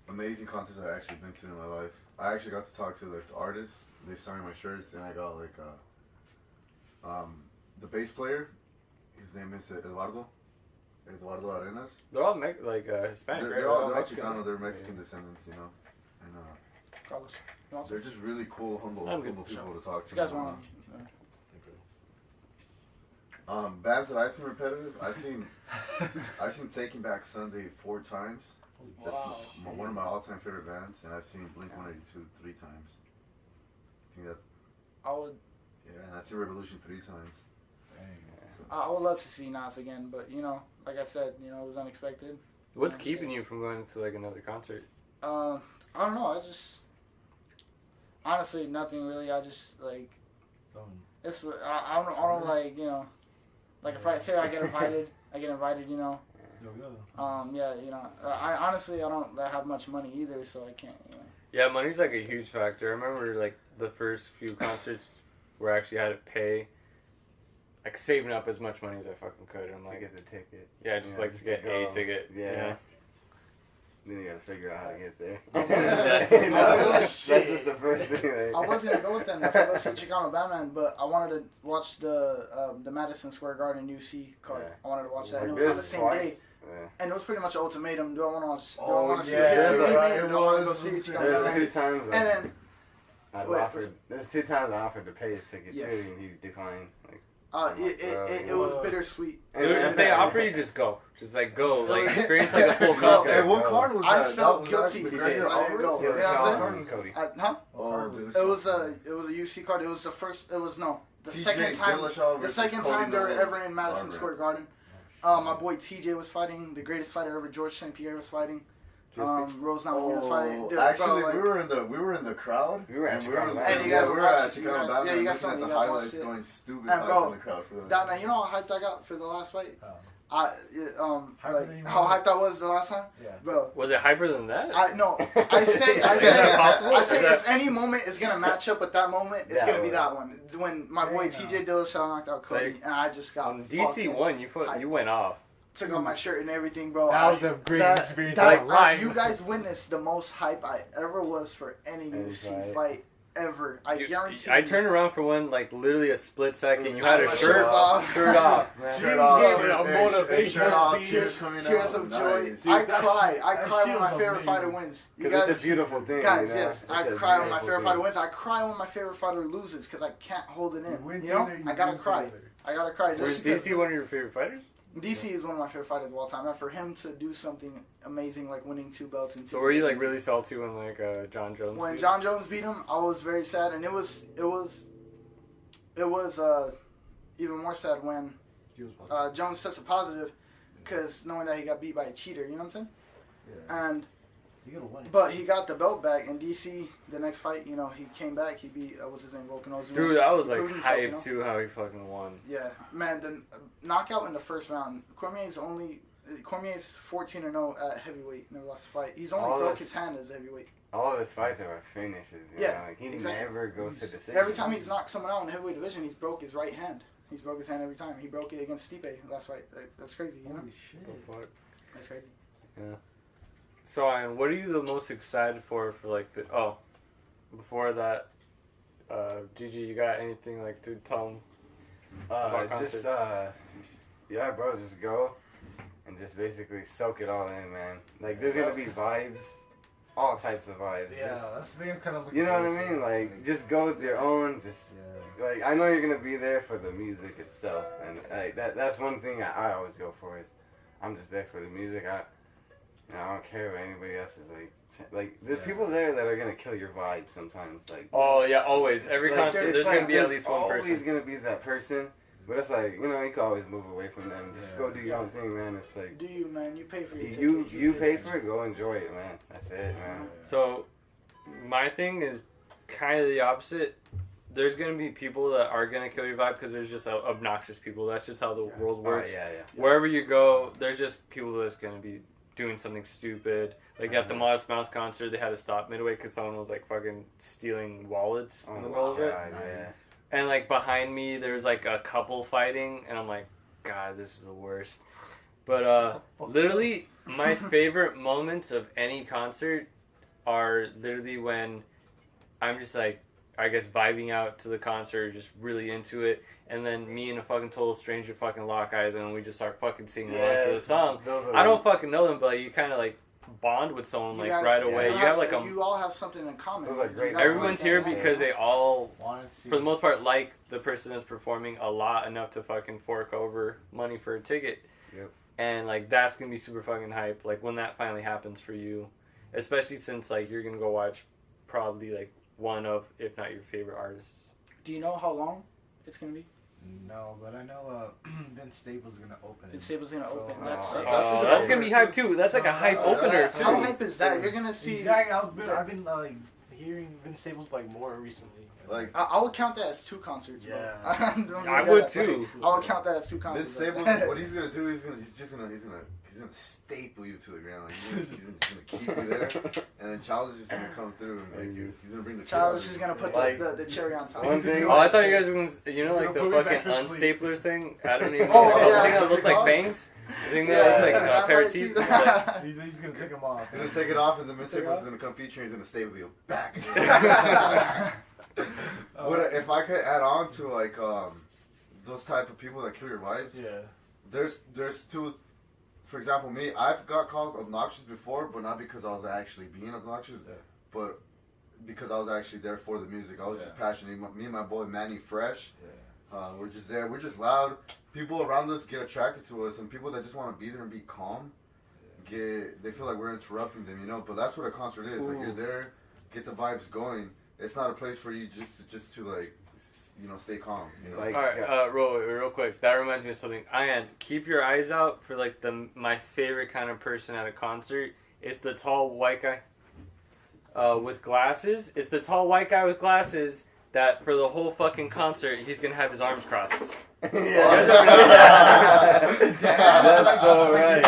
amazing concerts I've actually been to in my life. I actually got to talk to like the artists. They signed my shirts, and I got like the bass player. His name is Eduardo Arenas. They're all Hispanic, right? They're all Chicano. They're Mexican descendants, you know, and Carlos, you want they're some? just really cool, humble I'm good. people to talk to. You guys want? Bands that I've seen repetitive. I've seen Taking Back Sunday 4 times. That's Wow. one of my all-time favorite bands, and I've seen Blink 182 3 times. I think that's I would. and I've seen Revolution 3 times. I would love to see Nas again, but you know, like I said, you know, it was unexpected. What's keeping you from going to like another concert? I don't know. I just honestly nothing really. I just like it's. I don't like, you know, like if I say I get invited, you know. Yeah, you know. I honestly I don't have much money either, so I can't. You know. Yeah, money's like a huge factor. I remember like the first few concerts where I actually had to pay, like saving up as much money as I fucking could. And I'm To like, get the ticket. yeah, just like to get a ticket. Yeah. Then you gotta figure out how to get there. That's just the first thing. I was gonna go with them to go see Chicano Batman, but I wanted to watch the Madison Square Garden UC card. Yeah. I wanted to watch that, Like and it was on the this same twice. day. Yeah. And it was pretty much an ultimatum. Do I want to watch? Do I Oh, want to see yeah, a history that's right, remake? it Do I want to go was. see Chicano There's Batman? 2 times. And then There's 2 times I offered to pay his ticket Yeah. too, and he declined. Like, it was bittersweet. Dude, if they offer you, just go. Just like go. Like experience like a full concert. Hey, what card was I that? felt That was guilty actually for McGregor it. I didn't go. Alvarez? You know what I'm Sean saying? Cody. Huh? Oh, It was a UC card. It was the first. It was the TJ second time. Dillashaw The versus second Cody time they were Miller. ever in Madison Barber. Square Garden. My boy TJ was fighting. The greatest fighter ever, George St. Pierre, was fighting. Rose Namajunas was fighting. Dude, Actually, bro, like, we were in the crowd. We were at and Chicano Batman. And you yeah, guys we were were at watching- you Chicano guys- Batman. yeah, you guys looking told at me the you guys highlights, watched it. going stupid And hype bro, in the crowd for them. Now you know how hyped I got for the last fight. Hyper Like than you how were? hyped I was the last time, Yeah. bro. Was it hyper than that? I Is that possible? I say Is that- if any moment is gonna match up with that moment, it's Yeah, gonna be well. that one. When my boy Damn. TJ Dillashaw knocked out Cody, Like, and I just got When DC fucking won, you went off. took off my shirt and everything, bro. That was the greatest experience of my life. You guys witnessed the most hype I ever was for any UFC fight ever. I Dude, guarantee. I you. turned around for one, like literally a split second. You I had a had my shirt shirts off. shirt off, man. Shirt off, Yeah, tears, a hey, motivational shirt off, speech. tears coming Tears out. of joy. Nice. I that cried. shit- I that cried shit when my was favorite amazing. fighter wins. You Because guys, it's a beautiful thing. guys, you know? yes, I It's a cry when my beautiful favorite thing. fighter wins. I cry when my favorite fighter loses because I can't hold it in. win You know, together, I gotta lose cry. together. I gotta cry Was just because. DC one of your favorite fighters? DC is one of my favorite fighters of all time. And for him to do something amazing like winning 2 belts in 2 So were you like divisions- really salty when like John Jones? When beat John Jones beat him, I was very sad, and it was even more sad when Jones tested positive, because knowing that he got beat by a cheater, you know what I'm saying? Yeah. And You gotta win it. but he got the belt back in DC. The next fight, you know, he came back. He beat what's his name, Volkanovski. Dude, I was like Proved himself, hyped you know? too how he fucking won. Yeah, man, the knockout in the first round. Cormier's 14-0 at heavyweight. Never lost a fight. He's only All broke this- his hand as heavyweight. All of his fights are finishes. You Yeah, know? Like he exactly. never goes to decision. Every time he's knocked someone out in the heavyweight division, he's broke his right hand. He's broke his hand every time. He broke it against Stipe last fight. That's crazy, you know? Holy shit. The fuck? That's crazy. So, Ian, what are you the most excited for like the? Oh, before that, Gigi, you got anything like to tell him? Just yeah, bro, just go and just basically soak it all in, man. Like there's gonna be vibes, all types of vibes. Yeah, Just, that's the thing I'm kind of looking you know what I forward mean? to. Like just go with your own. Just Yeah. like I know you're gonna be there for the music itself, and like that's one thing I always go for. Is I'm just there for the music. I don't care what anybody else is like. Like there's people there that are gonna kill your vibe sometimes. Like Oh yeah, always. Every like, concert, there's gonna be at least one Always person. gonna be that person. But it's like, you know, you can always move away from them. Just Yeah. go do your own thing, man. It's like Do you, man? You pay for your you ticket. you pay for it, go enjoy it, man. That's it, man. So, my thing is kind of the opposite. There's gonna be people that are gonna kill your vibe because there's just obnoxious people. That's just how the world Oh, works. yeah. Wherever you go, there's just people that's gonna be doing something stupid. Like at the Mhm. Modest Mouse concert, they had to stop midway because someone was like fucking stealing wallets Oh, in the middle of it. God, yeah. And like behind me, there's like a couple fighting, and I'm like, God, this is the worst. But literally, my favorite moments of any concert are literally when I'm just like, I guess vibing out to the concert, just really into it, and then me and a fucking total stranger fucking lock eyes, and we just start fucking singing along to the song. I don't fucking know them, but you kind of like bond with someone like right away. You You have like a you all have something in common. Those are great You guys everyone's like here that, because they all, Wanted to see for the most part, like the person that's performing a lot enough to fucking fork over money for a ticket. Yep. And like that's gonna be super fucking hype. Like when that finally happens for you, especially since like you're gonna go watch probably like one of, if not your favorite artists. Do you know how long it's gonna be? No, but I know Vince Staples is gonna open it. Vince Staples is gonna So, open. uh, That's Oh, that's gonna be hype too. That's like a hype opener too. How hype is that? You're gonna see. Exactly. I've been like hearing Vince Staples like more recently. Like I would count that as 2 concerts. Bro. Yeah. Don't I forget would that. too. I would count that as 2 concerts. Vince bro. Staples, what he's gonna do, he's gonna staple you to the ground. Like he's gonna keep you there, and then Childish is gonna come through and like he's gonna bring the Childish is gonna put Like, the cherry on top. one thing- Oh, I thought you guys were gonna, you know, He's like the gonna put me fucking back to sleep. unstapler thing. I don't even. Oh, know. The yeah. thing that looked like bangs. The thing that looks like a pair of teeth. Like, He's gonna take them off. He's gonna take it off, and the mid Take it Staples off? is gonna come featuring. He's gonna staple you back. Oh. But if I could add on to like those type of people that kill your vibes, Yeah. there's 2. For example, me, I've got called obnoxious before, but not because I was actually being obnoxious, Yeah. but because I was actually there for the music. I was just Yeah. passionate. Me and my boy Manny Fresh, Yeah. we're just there. We're just loud. People around us get attracted to us, and people that just want to be there and be calm, they feel like we're interrupting them, you know. But that's what a concert is. Like you're there, get the vibes going. It's not a place for you just to like, you know, stay calm. You know. Like, all right, real quick. That reminds me of something. Ian, keep your eyes out for like my favorite kind of person at a concert. It's the tall white guy with glasses. It's the tall white guy with glasses that for the whole fucking concert he's gonna have his arms crossed. That's so right.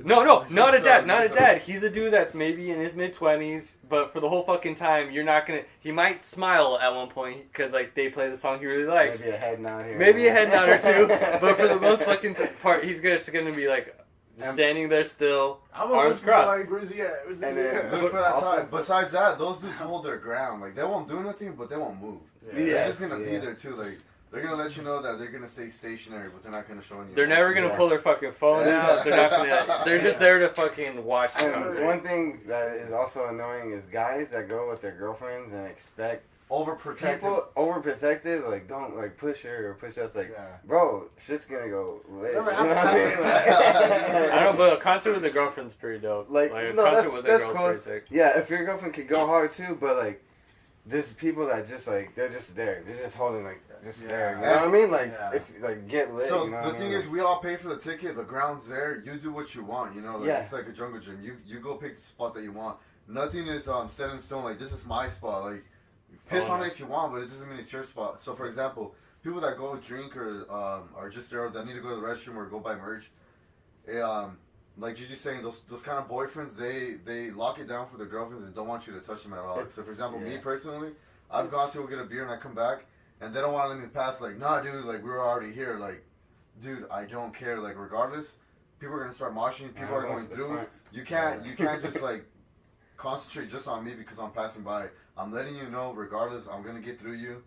No, not a dad, not a dad. He's a dude that's maybe in his mid-20s, but for the whole fucking time, you're not gonna. He might smile at one point because like they play the song he really likes. Maybe a head nod here. Maybe a head nod or two, but for the most fucking part, he's just gonna be like standing there still, arms crossed. Like, where's he at? And then- Look for that Also- time. Besides that, those dudes hold their ground. Like they won't do nothing, but they won't move. They're Yes, just gonna be yeah. there too. Like they're gonna let you know that they're gonna stay stationary, but they're not gonna show any. They're never gonna Yeah. pull their fucking phone out. They're not gonna. They're just there to fucking watch the And concert. one thing that is also annoying is guys that go with their girlfriends and expect overprotective. People overprotective, like don't like push her or push us. Like, Yeah. bro, shit's gonna go lit. You know Never what I mean? happened. I don't know, but a concert with a girlfriend's pretty dope. Like, a no, concert that's- with a that's girl's cool. pretty sick. Yeah, if your girlfriend could go hard too, but like, there's people that just like they're just there. They're just holding like just there. You know what I mean? Like Yeah. if like get lit. So you know the what I thing mean? is, we all pay for the ticket. The ground's there. You do what you want. You know, like Yeah. it's like a jungle gym. You go pick the spot that you want. Nothing is set in stone. Like this is my spot. Like piss Oh, on no. it if you want, but it doesn't mean it's your spot. So for example, people that go drink or are just there that need to go to the restroom or go buy merch. Like Gigi's saying, those kind of boyfriends, they lock it down for their girlfriends and don't want you to touch them at all. So for example, me personally, I've gone to go get a beer and I come back and they don't want to let me pass. Like, nah, dude, like we were already here. Like, dude, I don't care. Like, regardless, people are gonna start moshing. People are going through. You can't just like concentrate just on me because I'm passing by. I'm letting you know, regardless, I'm gonna get through you.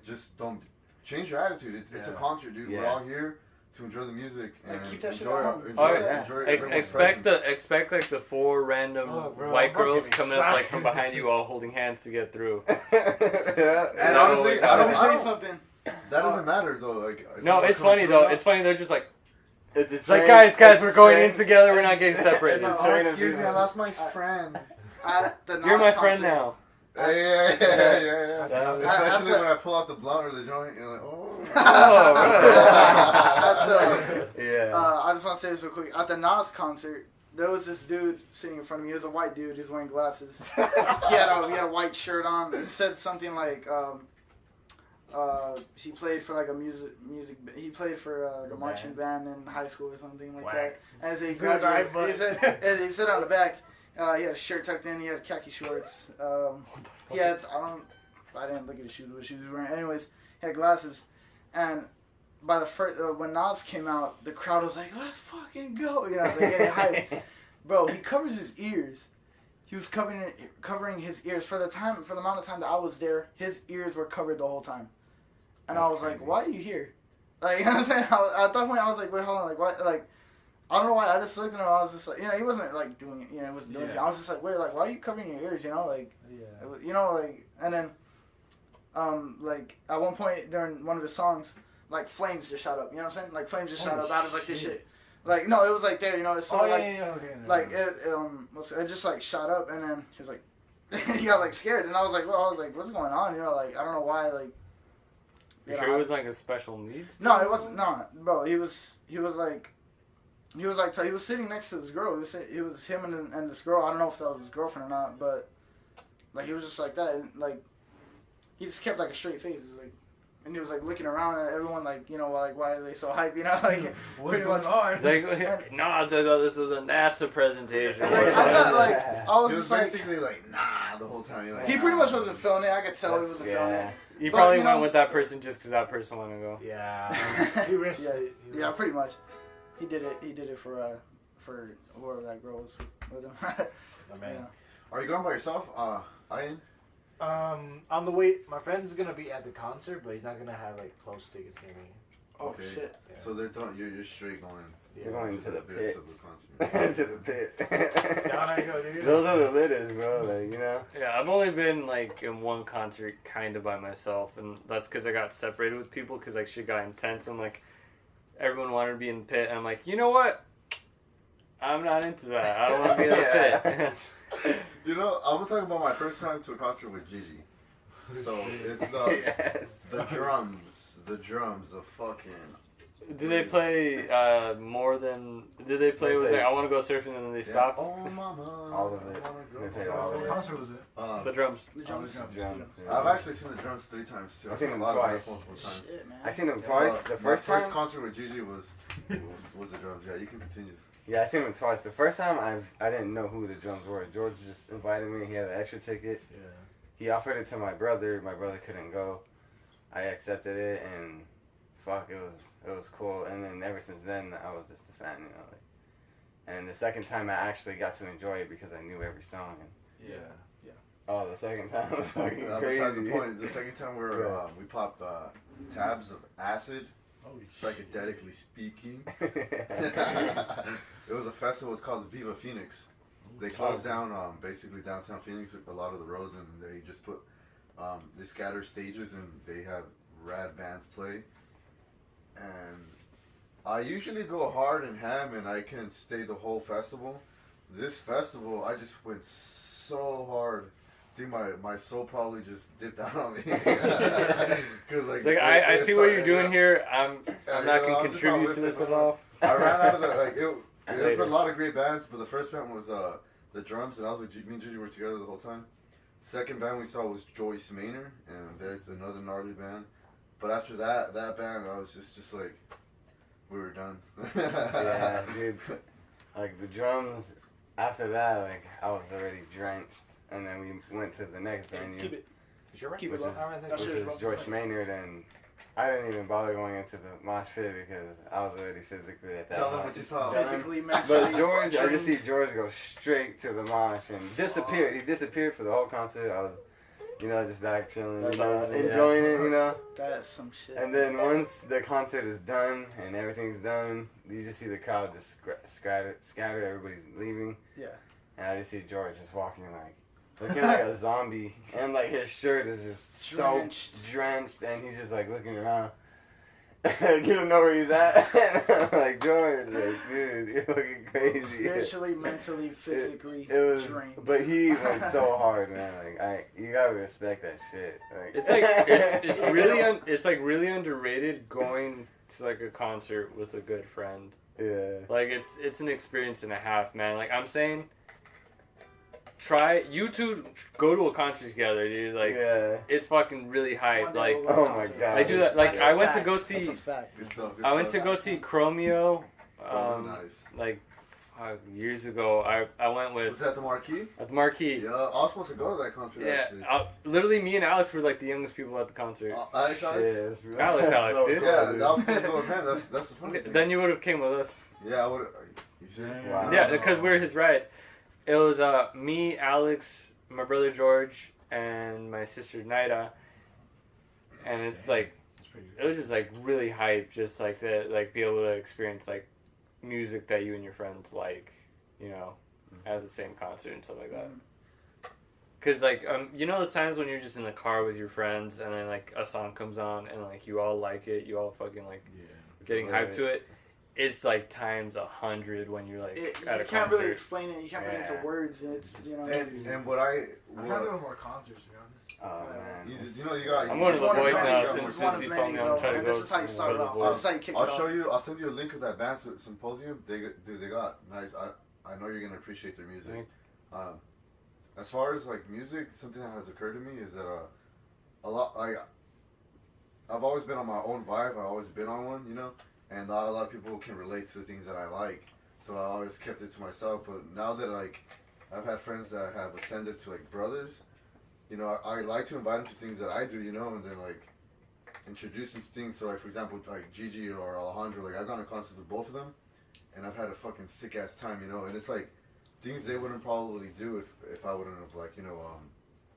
Just don't change your attitude. It's a concert, dude. We're Yeah. all here to enjoy the music and Keep that shit enjoy at home. enjoy, Oh, yeah. enjoy everyone's Expect presence. like the 4 random white I'm girls fucking coming up like excited. from behind you, all holding hands to get get through. And That honestly, always I Let me don't, say I don't, something. that doesn't matter though. Like, if No, you it's come funny through though. now- It's funny. They're just like, It's it's like guys, we're going in together. We're not getting separated. No, train of excuse me, I business. lost my friend. At the You're my Nas friend concert. now. Yeah. That was- Especially At the- when I pull out the blunt or the joint, you're like, oh. Oh, At the- Yeah. I just want to say this real quick. At the Nas concert, there was this dude sitting in front of me. He was a white dude. He was wearing glasses. he had a white shirt on. It said something like he played for like a music. He played for the marching band in high school or something like that. As a graduate, he said on the back. He had a shirt tucked in. He had khaki shorts. He had I didn't look at his shoes. What shoes he was wearing. Anyways, he had glasses, and by the first when Nas came out, the crowd was like, "Let's fucking go!" You know, like getting hyped. Bro, he covers his ears. He was covering his ears for the amount of time that I was there. His ears were covered the whole time, and I was like, "Why are you here?" Like, you know what I'm saying? At that point, I was like, "Wait, hold on, like what?" Like, I don't know why. I just looked at him. I was just like, you know, he wasn't like doing it. You know, he wasn't doing it. I was just like, "Wait, like, why are you covering your ears?" You know, like, you know, like, and then, like at one point during one of his songs, like flames just shot up. You know what I'm saying? Like flames just shot up out of like this shit. Like no, it was like there. You know, it's sort of like it just like shot up, and then he was like, he got like scared, and I was like, what's going on? You know, like I don't know why, like. You sure it was like a special needs? No, it wasn't. No, bro, he was sitting next to this girl. It was him and this girl. I don't know if that was his girlfriend or not, but like he was just like that, and like he just kept like a straight face, like, and he was like looking around at everyone, like, you know, like why are they so hype, you know, like What's going on? Like, no, I thought this was a NASA presentation. Like, I was He was just like, basically like, nah, the whole time. You're like, he pretty much wasn't feeling it. I could tell he wasn't feeling Yeah. it. You But, probably you went know- with that person just because that person wanted to go. Yeah. He risked it. Yeah, pretty much. He did it for whoever that girl was with him. Oh, man. Yeah. Are you going by yourself, Aian? On the way, my friend's gonna be at the concert, but he's not gonna have like close tickets near me. Oh Okay. shit. Yeah. So they're throwing you're straight going. You're going to the bits pit. of the concert. To the pit. Down I go, dude. Those are the littest, bro. Like, you know. Yeah, I've only been like in one concert kind of by myself, and that's because I got separated with people because like shit got intense. I'm like, everyone wanted to be in the pit, and I'm like, you know what? I'm not into that. I don't want to be in the pit. You know, I'm gonna talk about my first time to a concert with Gigi. So it's Yes. the drums of fucking. Did they play more than? Did they play? They It was played- like I want to go surfing, and then they Yeah. stopped. Oh mama. All of it. I wanna go They played surfing. all of What it. concert was it? The drums. The drums. Drums, I've yeah. actually seen the drums 3 times too. I've seen a them lot twice. of multiple times. Shit, man. I seen them twice. The My first first time. concert with Gigi was the drums. Yeah, you can continue. Yeah, I seen them twice. The first time I didn't know who the drums were. George just invited me. He had an extra ticket. Yeah. He offered it to my brother. My brother couldn't go. I accepted it, and fuck, it was cool. And then ever since then, I was just a fan, you know. Like, and the second time, I actually got to enjoy it because I knew every song. And Yeah. oh, the second time was fucking Besides the crazy. point, the second time we popped tabs of acid, Holy psychedelically speaking. It was a festival. It's called Viva Phoenix. They closed down basically downtown Phoenix, a lot of the roads, and they just put They scatter stages and they have rad bands play. And I usually go hard and ham and I can stay the whole festival. This festival, I just went so hard. I think my soul probably just dipped out on me. Cause I see what you're doing here. I'm not gonna contribute to this at all. I ran out of the it was a lot of great bands, but the first band was the drums, and I was with me and Judy were together the whole time. Second band we saw was Joyce Maynor, and there's another gnarly band. But after that band, I was just like, we were done. Yeah, dude. Like the drums. After that, like I was already drenched, and then we went to the next venue, Keep it. which is Joyce Maynard, and I didn't even bother going into the mosh pit because I was already physically at that Tell them point what you saw. Physically, mentally. But George, I just see George go straight to the mosh and disappeared. He disappeared for the whole concert. I was, just back chilling, enjoying it, That's some shit. And then once the concert is done and everything's done, you just see the crowd just scatter. Everybody's leaving. Yeah. And I just see George just walking looking like a zombie, and like his shirt is just drenched, and he's just like looking around. You don't know where he's at. And I'm like, George, dude, you're looking crazy. Spiritually, mentally, physically it was, drained. but he went so hard, man. You gotta respect that shit. It's like it's really underrated going to like a concert with a good friend. Yeah. Like it's an experience and a half, man. Like I'm saying, you two go to a concert together, dude. Like it's fucking really hype. Like oh my god. I do that. Like I went to go see. That's a fact. Good stuff. I went to go see Chromeo. Nice. Like years ago. I went with. Was that the Marquee? At the Marquee. Yeah, I was supposed to go to that concert. Yeah, Actually. literally, me and Alex were like the youngest people at the concert. Alex, Alex, so dude. Yeah, I was supposed to go with him. That's the funny thing. Then you would have came with us. Yeah, I would. You sure? Wow. Yeah, because we're his ride. It was me, Alex, my brother George, and my sister Naida. And it's like, it was just like really hype, just like to like be able to experience like music that you and your friends like, at the same concert and stuff like that. Cause like those times when you're just in the car with your friends and then like a song comes on and like you all like it, you all fucking like getting hyped to it. It's like times 100 when you're like at a concert. You can't really explain it. You can't put it into words. And it's And what I I'm trying to go to more concerts, to be honest. Oh man. You got. I'm going to the boys now This since is one of you many, told me I'm trying to go. This is how you start it off. This is how you kick it I'll off. show you. I'll send you a link of that band symposium. They got nice. I know you're gonna appreciate their music. As far as like music, something that has occurred to me is that a lot like I've always been on my own vibe. I've always been on one, and not a lot of people can relate to the things that I like. So I always kept it to myself. But now that like I've had friends that have ascended to like brothers, I like to invite them to things that I do, and then like introduce them to things. So like for example, like Gigi or Alejandro, like I've gone to concerts with both of them, and I've had a fucking sick ass time, and it's like things they wouldn't probably do if I wouldn't have like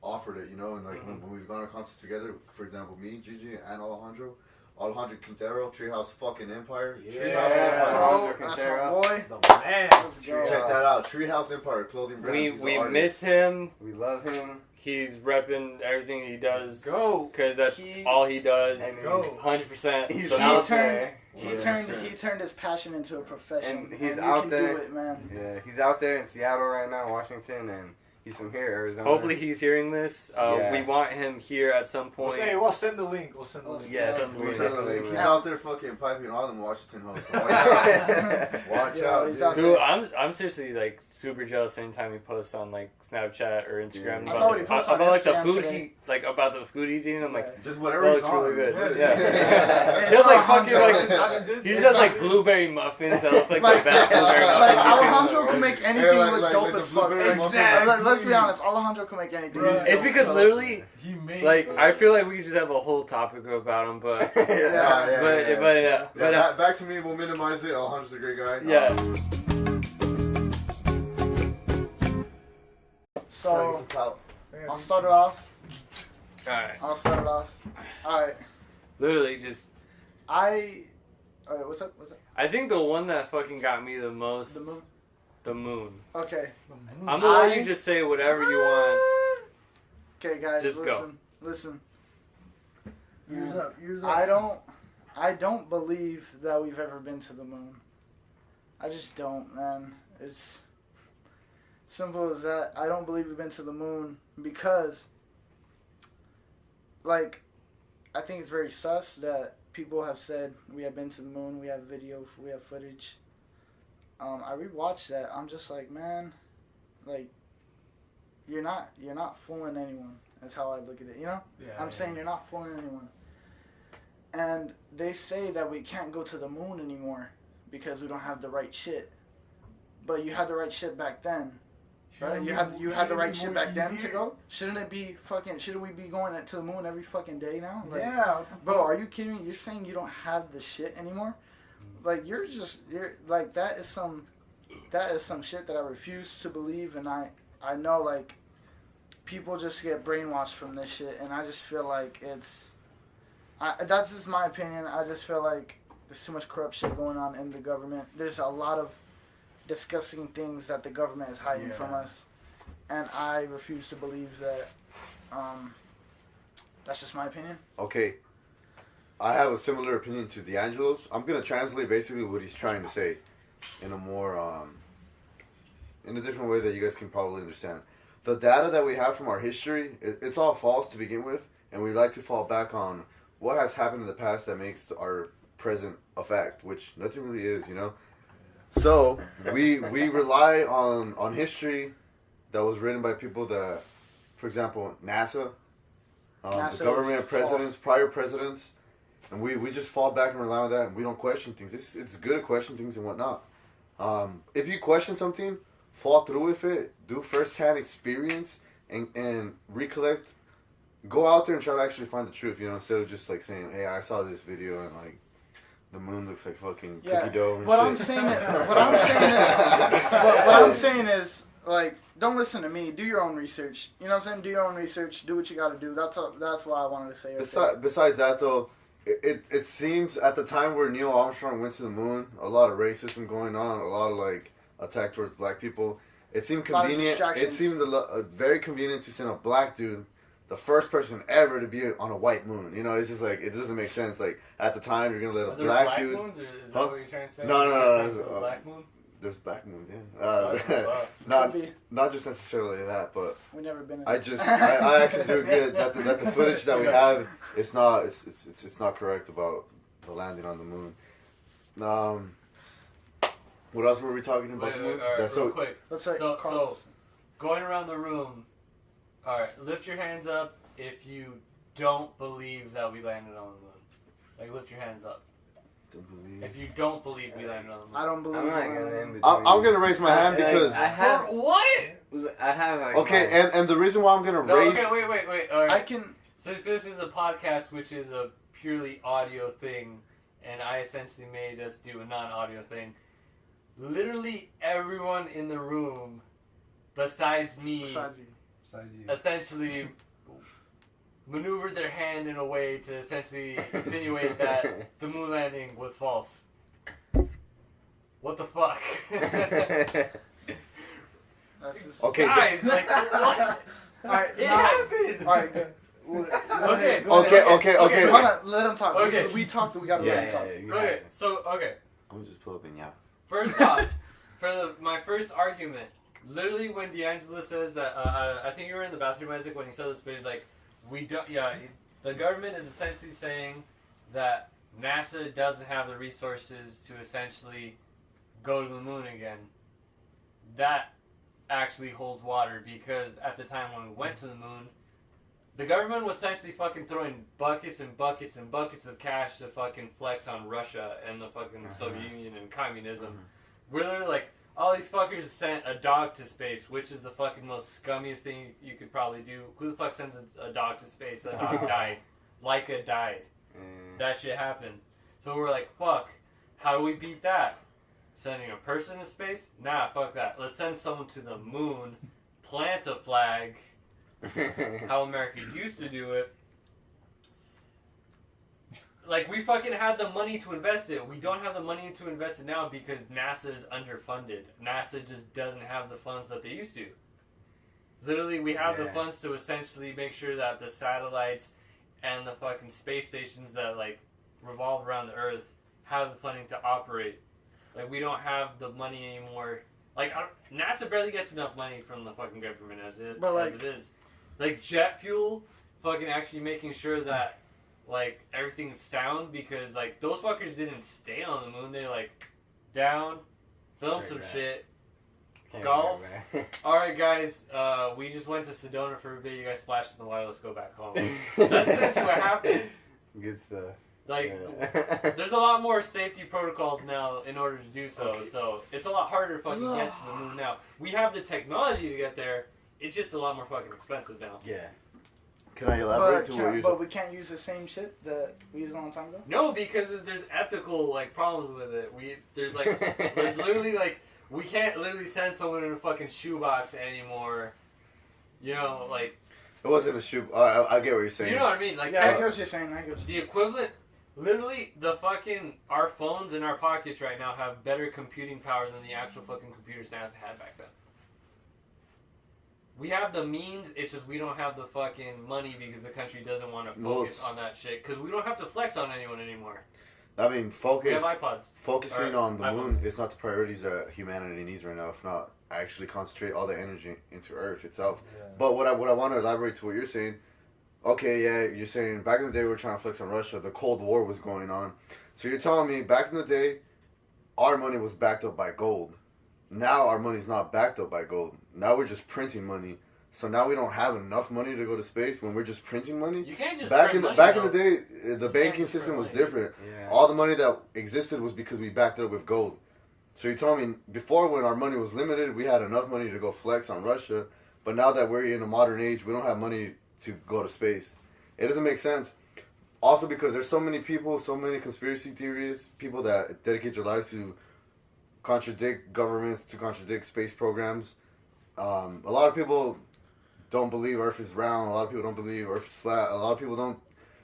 offered it, and like when we've gone to concerts together, for example, me, Gigi, and Alejandro Quintero, Treehouse fucking Empire. Treehouse That's my boy. The man. Check that out, Treehouse Empire clothing brand. We miss him. We love him. He's repping everything he does. Go. Because that's all he does. And go. 100%. He's So out now- there. He turned his passion into a profession. And he's you out can there. Do it, man. Yeah, he's out there in Seattle right now, Washington, and he's from here, Arizona. Hopefully he's hearing this. Yeah. We want him here at some point. We'll send the link. We'll send the link. Yes, He's definitely. out there fucking piping all them Washington hoes. So watch out. Watch out, he's dude. out Dude, I'm seriously like super jealous anytime he posts on like Snapchat or Instagram I saw what he posted on about like the Instagram food today. about the food he's eating. I'm like, Just that whatever looks really good. Yeah. Yeah. He has like fucking like he just has like blueberry muffins that look like the best blueberry Like muffins. Alejandro can make anything like- look like dope the as fuck. blueberry muffins. Let's be honest, Alejandro can make anything. Bro. look It's dope. because literally, He made like, I feel like we could just have a whole topic about him, but Back to me. We'll minimize it. Alejandro's a great guy. yeah. So I'll start it off. Alright. Alright. Literally, just Alright, what's up? I think the one that fucking got me the most, The moon? the moon. Okay. I'm gonna let you just say whatever you want. Okay, guys, Just listen. go. Listen. Ears man, up, ears up. I don't believe that we've ever been to the moon. I just don't, man. It's simple as that. I don't believe we've been to the moon because, like, I think it's very sus that people have said we have been to the moon, we have video, we have footage. I rewatched that. I'm just like, man, like, you're not fooling anyone. That's how I look at it. You know, I'm saying you're not fooling anyone. And they say that we can't go to the moon anymore because we don't have the right shit. But you had the right shit back then. Right? You had the right shit back then to go? Shouldn't we be going to the moon every fucking day now? Like, yeah. Bro, are you kidding me? You're saying you don't have the shit anymore? Like, you're like, that is some shit that I refuse to believe, and I know, like, people just get brainwashed from this shit, and I just feel like that's just my opinion. I just feel like there's too much corrupt shit going on in the government. There's a lot of disgusting things that the government is hiding from us, and I refuse to believe that. That's just my opinion. Okay, I have a similar opinion to D'Angelo's. I'm gonna translate basically what he's trying to say in a more in a different way that you guys can probably understand. The data that we have from our history, it's all false to begin with, and we like to fall back on what has happened in the past that makes our present a fact, which nothing really is, you know. So we rely on history that was written by people that, for example, NASA the government, presidents, prior presidents, and we just fall back and rely on that, and we don't question things. It's good to question things and whatnot. If you question something, fall through with it, do first-hand experience, and recollect. Go out there and try to actually find the truth, you know, instead of just like saying, "Hey, I saw this video and like the moon looks like fucking cookie dough." And what shit. I'm saying is, like, don't listen to me. Do your own research. You know what I'm saying? Do your own research. Do what you got to do. That's what I wanted to say. Besides that, though, it seems at the time where Neil Armstrong went to the moon, a lot of racism going on, a lot of like attack towards black people. It seemed convenient. It seemed very convenient to send a black dude, the first person ever to be on a white moon. You know, it's just like, it doesn't make sense. Like, at the time, you're going to let a black dude... Moons, or is that what you're trying to say? No. Black moon? There's black moons, yeah. Not just necessarily that, but... We've never been in I actually do agree that the footage that we have, it's not correct about the landing on the moon. What else were we talking about? Wait, all right, real quick. Let's say so, going around the room... Alright, lift your hands up if you don't believe that we landed on the moon. Like, lift your hands up. If you don't believe we landed on the moon. I don't believe I'm going to raise my hand because... I have... What? I have... Like, okay, and the reason why I'm going to raise... Okay, wait. Alright. I can... Since this is a podcast, which is a purely audio thing, and I essentially made us do a non-audio thing, literally everyone in the room, besides me... essentially maneuvered their hand in a way to essentially insinuate that the moon landing was false. What the fuck? That's just... Okay, guys, like, what? Alright, It happened! Alright, good. Okay. Hold on, let him talk. Okay. We talked, we gotta let him talk. Okay, so, I'm just pull up in, yeah. First off, my first argument, literally when D'Angelo says that, I think you were in the bathroom, Isaac, when he said this, but he's like, the government is essentially saying that NASA doesn't have the resources to essentially go to the moon again. That actually holds water, because at the time when we went to the moon, the government was essentially fucking throwing buckets and buckets and buckets of cash to fucking flex on Russia and the fucking Soviet Union and communism. We're literally like, all these fuckers sent a dog to space, which is the fucking most scummiest thing you could probably do. Who the fuck sends a dog to space? That dog died. Laika died. That shit happened. So we're like, fuck, how do we beat that? Sending a person to space? Nah, fuck that. Let's send someone to the moon, plant a flag, how America used to do it. Like, we fucking had the money to invest it. We don't have the money to invest it now because NASA is underfunded. NASA just doesn't have the funds that they used to. Literally, we have the funds to essentially make sure that the satellites and the fucking space stations that like revolve around the Earth have the funding to operate. Like, we don't have the money anymore. Like, NASA barely gets enough money from the fucking government as it is. Like, jet fuel, fucking actually making sure that, like, everything's sound, because, like, those fuckers didn't stay on the moon. They, like, down, filmed some shit. Golf. Alright, guys, we just went to Sedona for a bit. You guys splashed in the water. Let's go back home. That's essentially what happened. Good stuff. Like, there's a lot more safety protocols now in order to do so. Okay. So it's a lot harder to fucking get to the moon now. We have the technology to get there. It's just a lot more fucking expensive now. Yeah. Can I elaborate to what you're But we can't use the same shit that we used a long time ago? No, because there's ethical like problems with it. There's literally like, we can't literally send someone in a fucking shoebox anymore. You know, like... It wasn't a shoe... I get what you're saying. You know what I mean? Like, Yeah, I get what you're saying. The equivalent... Literally, the fucking... Our phones in our pockets right now have better computing power than the actual fucking computers NASA had back then. We have the means, it's just we don't have the fucking money because the country doesn't want to focus on that shit. Because we don't have to flex on anyone anymore. I mean, We have iPods. focusing on the moon iPhones. is not the priorities that humanity needs right now. If not, actually concentrate all the energy into Earth itself. Yeah. But what I want to elaborate to what you're saying. Okay, yeah, you're saying back in the day we were trying to flex on Russia. The Cold War was going on. So you're telling me back in the day, our money was backed up by gold. Now our money's not backed up by gold. Now we're just printing money. So now we don't have enough money to go to space when we're just printing money. You can't just back print in the money, in the day, the banking just system print was money. different. Yeah. All the money that existed was because we backed it up with gold. So you're telling me before, when our money was limited, we had enough money to go flex on Russia, but now that we're in a modern age, we don't have money to go to space. It doesn't make sense. Also because there's so many people, so many conspiracy theorists, people that dedicate their lives to contradict governments, to contradict space programs. A lot of people don't believe Earth is round. A lot of people don't believe Earth is flat. A lot of people don't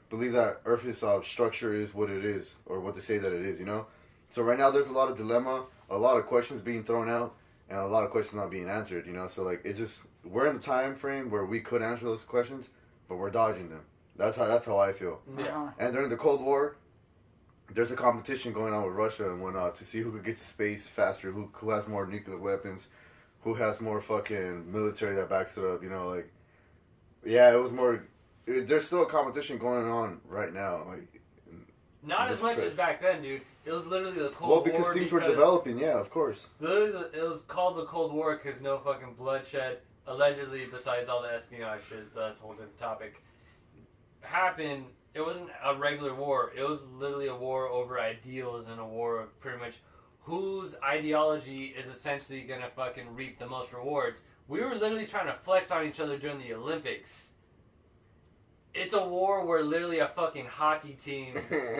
believe that Earth's structure is what it is, or what they say that it is, you know? So right now there's a lot of dilemma, a lot of questions being thrown out, and a lot of questions not being answered, you know? So like, we're in the time frame where we could answer those questions, but we're dodging them. That's how I feel. Yeah. And during the Cold War, there's a competition going on with Russia and whatnot to see who could get to space faster, who has more nuclear weapons, who has more fucking military that backs it up, you know, like, yeah, it was more, there's still a competition going on right now, like. Not as much as back then, dude. It was literally the Cold War. Well, because things were developing, yeah, of course. Literally, it was called the Cold War because no fucking bloodshed, allegedly, besides all the espionage shit, that's a whole different topic, happened. It wasn't a regular war. It was literally a war over ideals and a war of pretty much whose ideology is essentially gonna fucking reap the most rewards. We were literally trying to flex on each other during the Olympics. It's a war where literally a fucking hockey team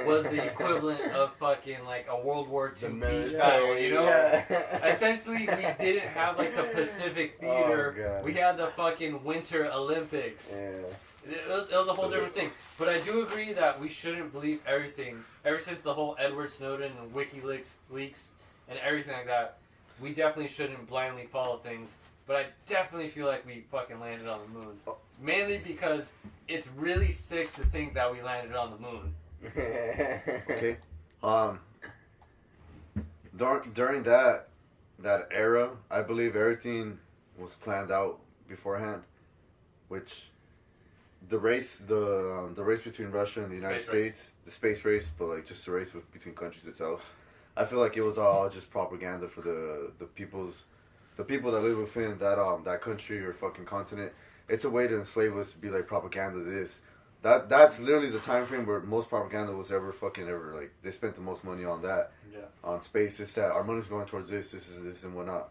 was the equivalent of fucking like a World War II peace battle, you know? Yeah. Essentially, we didn't have like the Pacific Theater. Oh, God. We had the fucking Winter Olympics. Yeah. It was a whole different thing. But I do agree that we shouldn't believe everything. Ever since the whole Edward Snowden and WikiLeaks leaks and everything like that, we definitely shouldn't blindly follow things. But I definitely feel like we fucking landed on the moon. Mainly because it's really sick to think that we landed on the moon. Okay. During that era, I believe everything was planned out beforehand, which the race between Russia and the United States, the space race, but like just the race between countries itself, I feel like it was all just propaganda for the people that live within that country or fucking continent. It's a way to enslave us, to be like propaganda this. That's literally the time frame where most propaganda was ever like, they spent the most money on that. Yeah. On space, this, that, our money's going towards this and whatnot.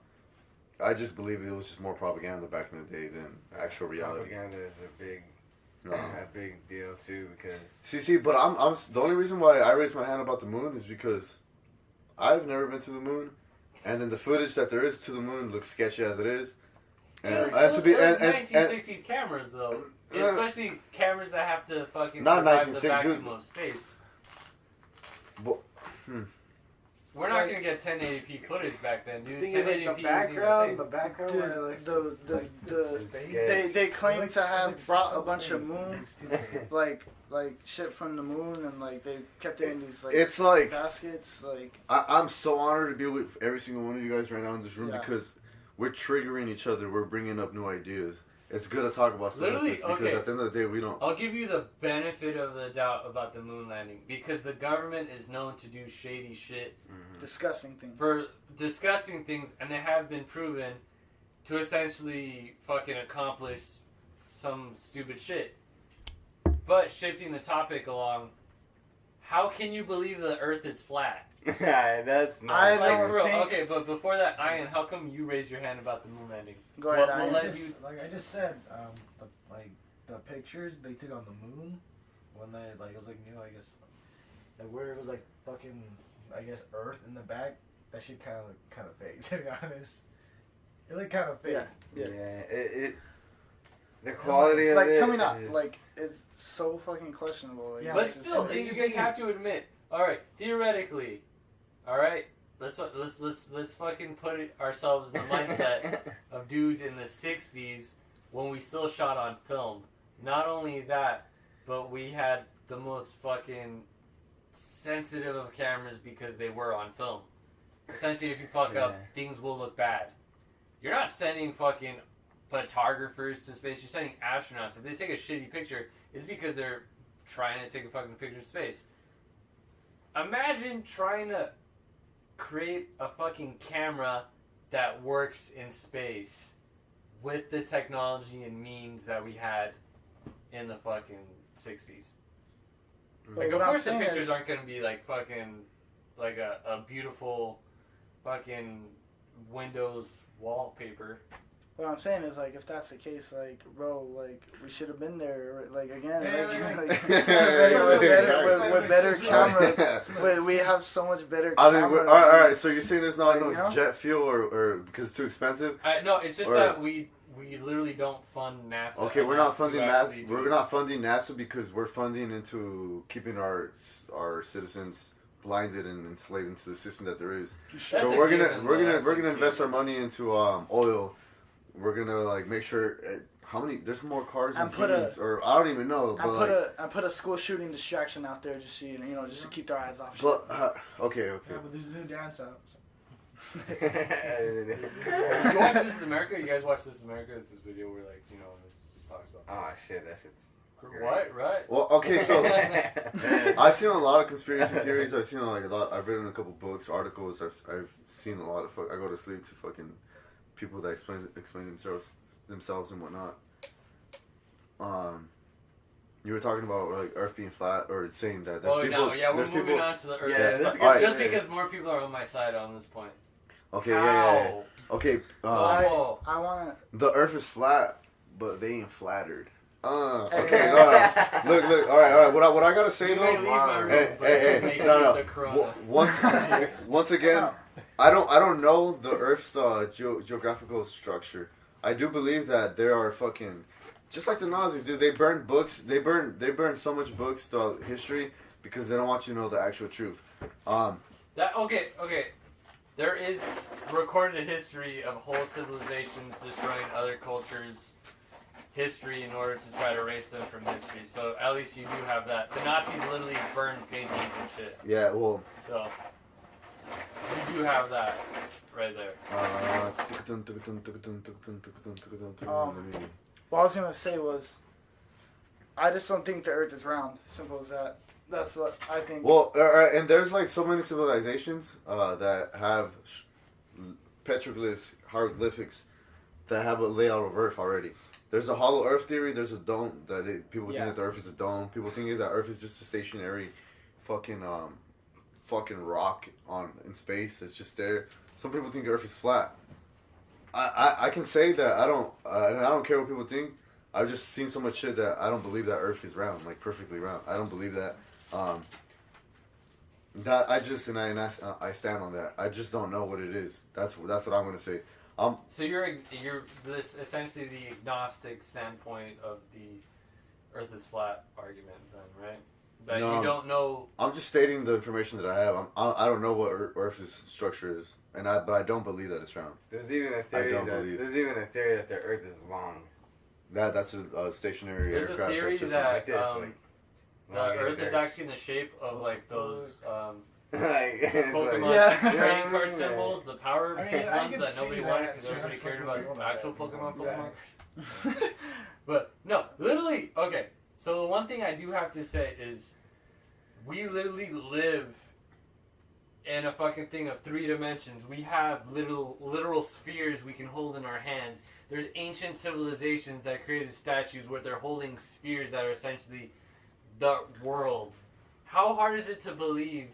I just believe it was just more propaganda back in the day than actual reality. Propaganda is a big deal too, because See, but I'm the only reason why I raised my hand about the moon is because I've never been to the moon, and then the footage that there is to the moon looks sketchy as it is. And to be 1960s cameras though, especially cameras that have to fucking not survive the 1960s, vacuum of space. We're not gonna get 1080p footage back then, dude. Thing is, like, 1080p the background, Dude, where, like, they claim Like, to have like brought a something. bunch of moon, like shit from the moon, and like they kept it in these like It's like baskets, like. I'm so honored to be with every single one of you guys right now in this room Yeah. because we're triggering each other. We're bringing up new ideas. It's good to talk about stuff like Literally, this because okay. at the end of the day, we don't. I'll give you the benefit of the doubt about the moon landing because the government is known to do shady shit Discussing things. for disgusting things, and they have been proven to essentially fucking accomplish some stupid shit. But shifting the topic along, how can you believe the Earth is flat? That's not. I Like, don't bro, think- okay, but before that, Ian, how come you raised your hand about the moon landing? Go ahead, What- what Ian. led Just, you- like I just said, the pictures they took on the moon when they like it was like I guess like where it was like fucking I guess Earth in the back. That shit kind of fake, to be honest. It looked kind of fake. Yeah. It the quality of Like, it. tell me not. is- Like, it's so fucking questionable. Like, Yeah, But it's just- still, and you the guys thing have to admit. All right, theoretically, all right, let's fucking put ourselves in the mindset of dudes in the '60s when we still shot on film. Not only that, but we had the most fucking sensitive of cameras because they were on film. Essentially, if you fuck up, things will look bad. You're not sending fucking photographers to space. You're sending astronauts. If they take a shitty picture, it's because they're trying to take a fucking picture of space. Imagine trying to create a fucking camera that works in space with the technology and means that we had in the fucking 60s. Like, What of I'm course the saying pictures is- aren't going to be like fucking, like a beautiful fucking Windows wallpaper. What I'm saying is, like, if that's the case, like, bro, like, we should have been there, like, again, Yeah, like, like- with better Yeah. cameras. We have so much better I mean, cameras. all right. So you're saying there's not Like, enough you know? jet fuel, or because it's too expensive? No, it's just Or- that we literally don't fund NASA. Okay, we're enough not funding to NASA. actually do We're it. not funding NASA because we're funding into keeping our citizens blinded and enslaved into the system that there is. That's So a we're given, gonna though. That's a invest our given. money into oil. We're gonna like make sure how many there's more cars than And put a- humans, or I don't even know. I But like, put a school shooting distraction out there just so you know, just to keep their eyes off. but okay. Yeah, but there's a new dance out. You watch This Is America? You guys watch This Is America? It's this video where, like, you know, it just talks about. Oh shit, that shit's. What? Right? Well, okay, so I've seen a lot of conspiracy theories. I've seen like a lot. I've written a couple books, articles. I've seen a lot of. I go to sleep to fucking people that explain themselves and whatnot. You were talking about like Earth being flat, or saying that there's Oh, people. no, yeah, we're there's moving people, on to the Earth. Yeah, that's a good Alright. Just idea. because more people are on my side on this point. Okay, yeah. How? Okay, Oh. I want the Earth is flat, but they ain't flattered. Okay, Hey. no, look. All right. What I gotta say You may though. leave my room, Hey, but hey, you may hey, no. keep the corona. Once again, I don't know the Earth's geographical structure. I do believe that there are fucking, just like the Nazis, dude. They burn books. They burn so much books throughout history because they don't want you to know the actual truth. Okay. There is recorded history of whole civilizations destroying other cultures' history in order to try to erase them from history. So at least you do have that. The Nazis literally burned paintings and shit. Yeah, well. So you do have that right there. What I was gonna say was, I just don't think the Earth is round. Simple as that. That's what I think. Well, and there's like so many civilizations that have petroglyphs, hieroglyphics that have a layout of Earth already. There's a hollow Earth theory. There's a dome that people think that the Earth is a dome. People think that Earth is just a stationary, fucking rock in space. It's just there. Some people think the Earth is flat. I can say that I don't care what people think. I've just seen so much shit that I don't believe that Earth is round, like perfectly round. I don't believe that. That I stand on that. I just don't know what it is. That's what I'm gonna say. So you're this essentially the agnostic standpoint of the Earth is flat argument, then, right? that No. you don't know. I'm just stating the information that I have. I don't know what Earth's structure is, but I don't believe that it's round. There's even a theory that the Earth is long. That's a stationary There's a aircraft. theory that's just that like this, like, the long Earth is dirt. actually in the shape of like those like, it's Pokemon like, Yeah. trading card symbols, the power I mean, I ones can that see nobody that. wanted because Yeah, everybody it's cared fucking about cool. actual Pokemon Yeah. cards. But no, literally, okay. So the one thing I do have to say is, we literally live in a fucking thing of 3 dimensions. We have literal spheres we can hold in our hands. There's ancient civilizations that created statues where they're holding spheres that are essentially the world. How hard is it to believe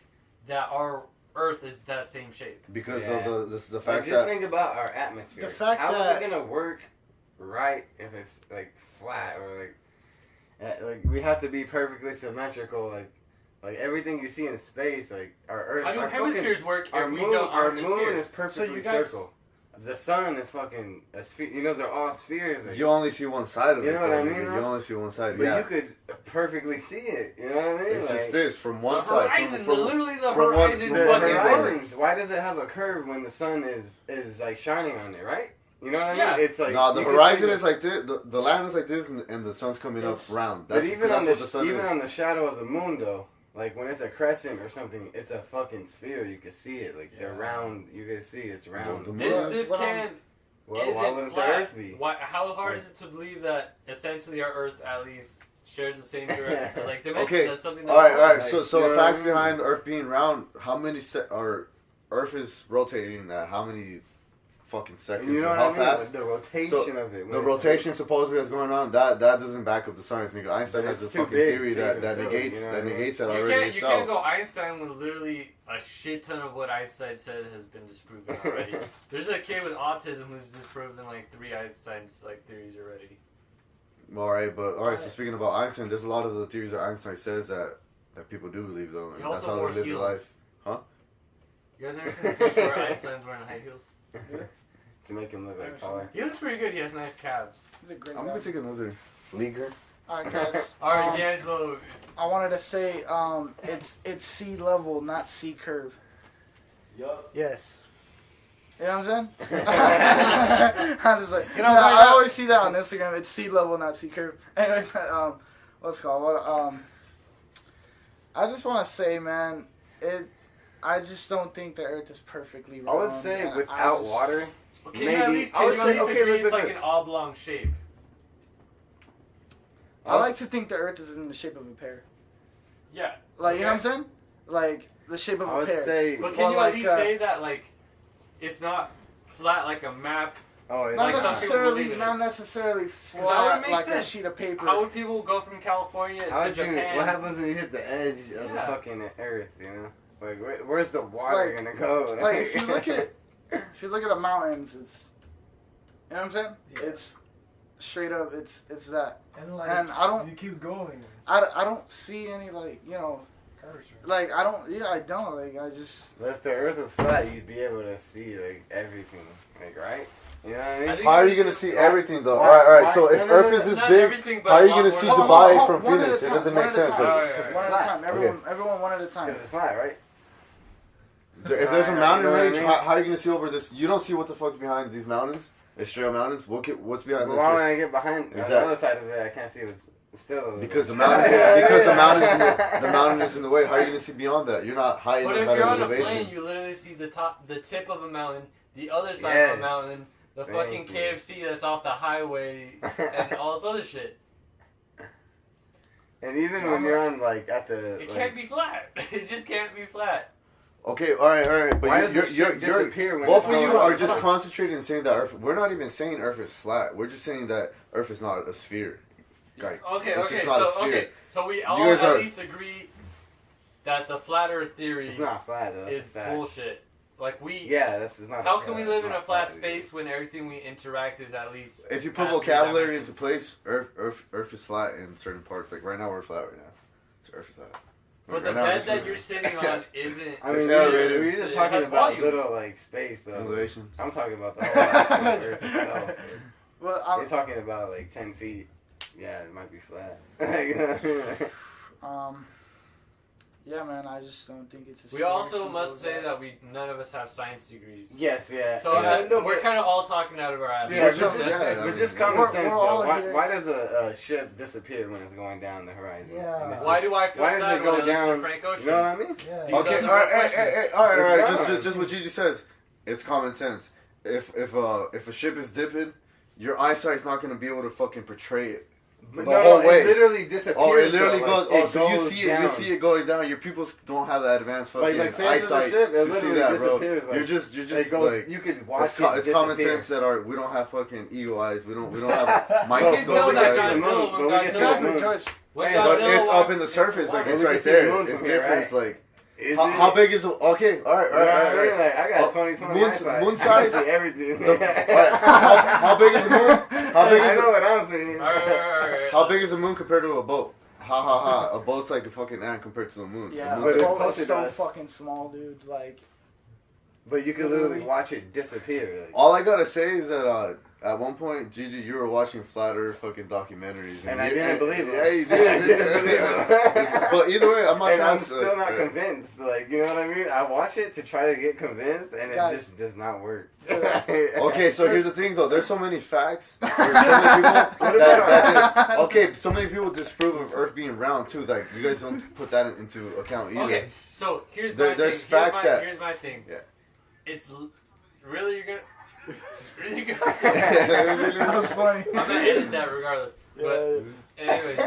that our Earth is that same shape? because Yeah. of the like, fact just that think about our atmosphere. The fact How is that- it gonna work right if it's like flat or like we have to be perfectly symmetrical, like everything you see in space, like our Earth. How do our hemispheres work Our if we moon, don't our own the moon sphere? is perfectly you guys- circle. The sun is fucking a sphere. You know, they're all spheres. Like, you only see one side of You it. know what though, I mean, nigga. bro? You only see one side. but Yeah, you could perfectly see it. You know what I mean? it's like, just this from The one side. horizon, From, literally the from one- horizon from the one fucking angle. horizon. works. Why does it have a curve when the sun is like shining on it? Right? You know what I mean? Yeah. It's like no, the you can horizon see is like this. The land is like this, and the sun's coming It's- up round. But even on what the sun even is. on the shadow of the moon though, like when it's a crescent or something, it's a fucking sphere. You can see it. Like they're Yeah. round. You can see it's round. The moon- This Well, can't. Well, Is why it wouldn't flat? the Earth be? Why, how hard is it to believe that essentially our Earth at least shares the same direct, like dimension? Okay. That's something that All right. Like, So you the know what facts I mean? behind Earth being round. How many or Earth is rotating at how many fucking seconds? You know and what how I mean? fast? Like, the rotation So, of it. when The it's rotation supposedly that's going on, that doesn't back up the science, nigga. Einstein But has it's a too fucking big theory to that even feel it, negates you know that what I mean? negates that you already can't itself. go Einstein when literally a shit ton of what Einstein said has been disproven already. There's a kid with autism who's disproven like 3 Einstein's like theories already. All right. So speaking about Einstein, there's a lot of the theories that Einstein says that people do believe though, and He that's also how wore they live their heels. life. You guys ever seen the picture where Einstein's wearing high heels? to make him look like taller. He looks pretty good. He has nice calves. He's a great I'm guy. gonna take another leaguer. Alright, guys. All right, D'Angelo. I wanted to say, it's sea level, not sea curve. Yup. Yes. You know what I'm saying? I'm just like, You know, I like- always see that on Instagram. It's sea level, not sea curve. Anyways, what's it called? I just want to say, man, I just don't think the Earth is perfectly I round. would say and I without just- water, Can you at Maybe. least, I would can you say- at least okay, agree look, it's look, like look. an oblong shape? I like to think the Earth is in the shape of a pear. Yeah. Like, you know what I'm Okay. saying? Like, the shape of I a would pear. say. But Or can you like, at least uh, say that like it's not flat like a map? Oh, it's Not Like some people believe necessarily, it not is. necessarily that would flat make like sense. a sheet of paper. How would people go from California How to would you, Japan? what happens when you hit the edge of the Yeah. fucking Earth? You know, like where's the water Like- gonna go? Like, if you look at the mountains, it's, you know what I'm saying? Yeah. It's straight up. It's that. And like, And I don't- you keep going. I don't see any like, you know, Curvature. like I don't. Yeah, I don't. Like I just. But if the Earth was flat, you'd be able to see like everything, like right? You know what I mean? I think- How are you gonna see everything though? Why- All right. So why- if no, Earth no, is no, this Not big, everything, but how are you a lot gonna more see than- Dubai from one at a Phoenix? It time, doesn't one make at a sense. time. All Like, right, all right. One at a time. Okay. Everyone one at a time. Because it's flat, right? if there's a Right, mountain you know what I range, mean? how are you gonna see over this? You don't see what the fuck's behind these mountains. It's straight mountains. What's behind But this? why when I get behind on the Exactly. other side of it, I can't see what's still. Because the mountains, the mountain is in the way. How are you gonna see beyond that? You're not high But enough if at you're an on a elevation. plane, you literally see the tip of a mountain, the other side of Yes. a mountain, the Thank fucking you. KFC that's off the highway, and all this other shit. And even when you're on like at the. It like, can't be flat. It just can't be flat. Okay, all right. But Why you're, does the shit you're disappear when both it's of you going are up? just concentrating and saying that Earth. We're not even saying Earth is flat. We're just saying that Earth is not a sphere. Like, Okay, it's okay, just not a so sphere. okay, so we all guys at are- least agree that the flat Earth theory It's not flat though. That's is a fact. bullshit. Like we, Yeah, that's not. how can we live in a not flat either. space when everything we interact is at least? If you put past three vocabulary into dimensions? place, Earth is flat in certain parts. Like right now, we're flat right now. So Earth is flat. But the Right now, bed it's that right you're now. sitting on isn't. I mean, It's elevated. we're just It talking has about volume. little like space though. Elevation. I'm talking about the whole actual Earth itself. Well, You're talking about like 10 feet. Yeah, it might be flat. Yeah, man, I just don't think it's. We also must say that none of us have science degrees. Yes, yeah. So we're kind of all talking out of our asses. Yeah, but just common sense, though. Why does a ship disappear when it's going down the horizon? Yeah. Why do I feel why does it go down? Frank Ocean? You know what I mean? Yeah. Okay, all right. Just what Gigi says. It's common sense. If a ship is dipping, your eyesight's not gonna be able to fucking portray it. The whole way. It literally disappears. Oh, it literally goes. Like, so you see it going down. Your people don't have that advanced fucking eyesight ship, it to see that, bro. disappears, like, you're just it goes, like you could watch it's common sense that we don't have fucking eagle eyes. We don't have microscopes. But it's up in the surface, like it's right there. It's different. It's like. How big is it? Okay, all right. I got 20 moon size. Everything. How big is the moon? I know what I'm saying. How big is the moon compared to a boat? Ha. A boat's like a fucking ant compared to the moon. Yeah, but the boat is so fucking small, dude. Like. But you can literally watch it disappear. Like. All I gotta say is that at one point, Gigi, you were watching Flat Earth fucking documentaries, and I didn't believe it. Yeah, you did. I didn't believe it. But either way, I'm still not convinced. Like, you know what I mean? I watch it to try to get convinced, and it just does not work. Okay, so here's the thing, though. There's so many facts. There's so many people so many people disprove of Earth being round too. Like, you guys don't put that into account either. Okay, so here's my thing. Here's my thing. Yeah. It's really you're gonna. Really good. That was funny. I'm gonna edit that regardless. But anyways,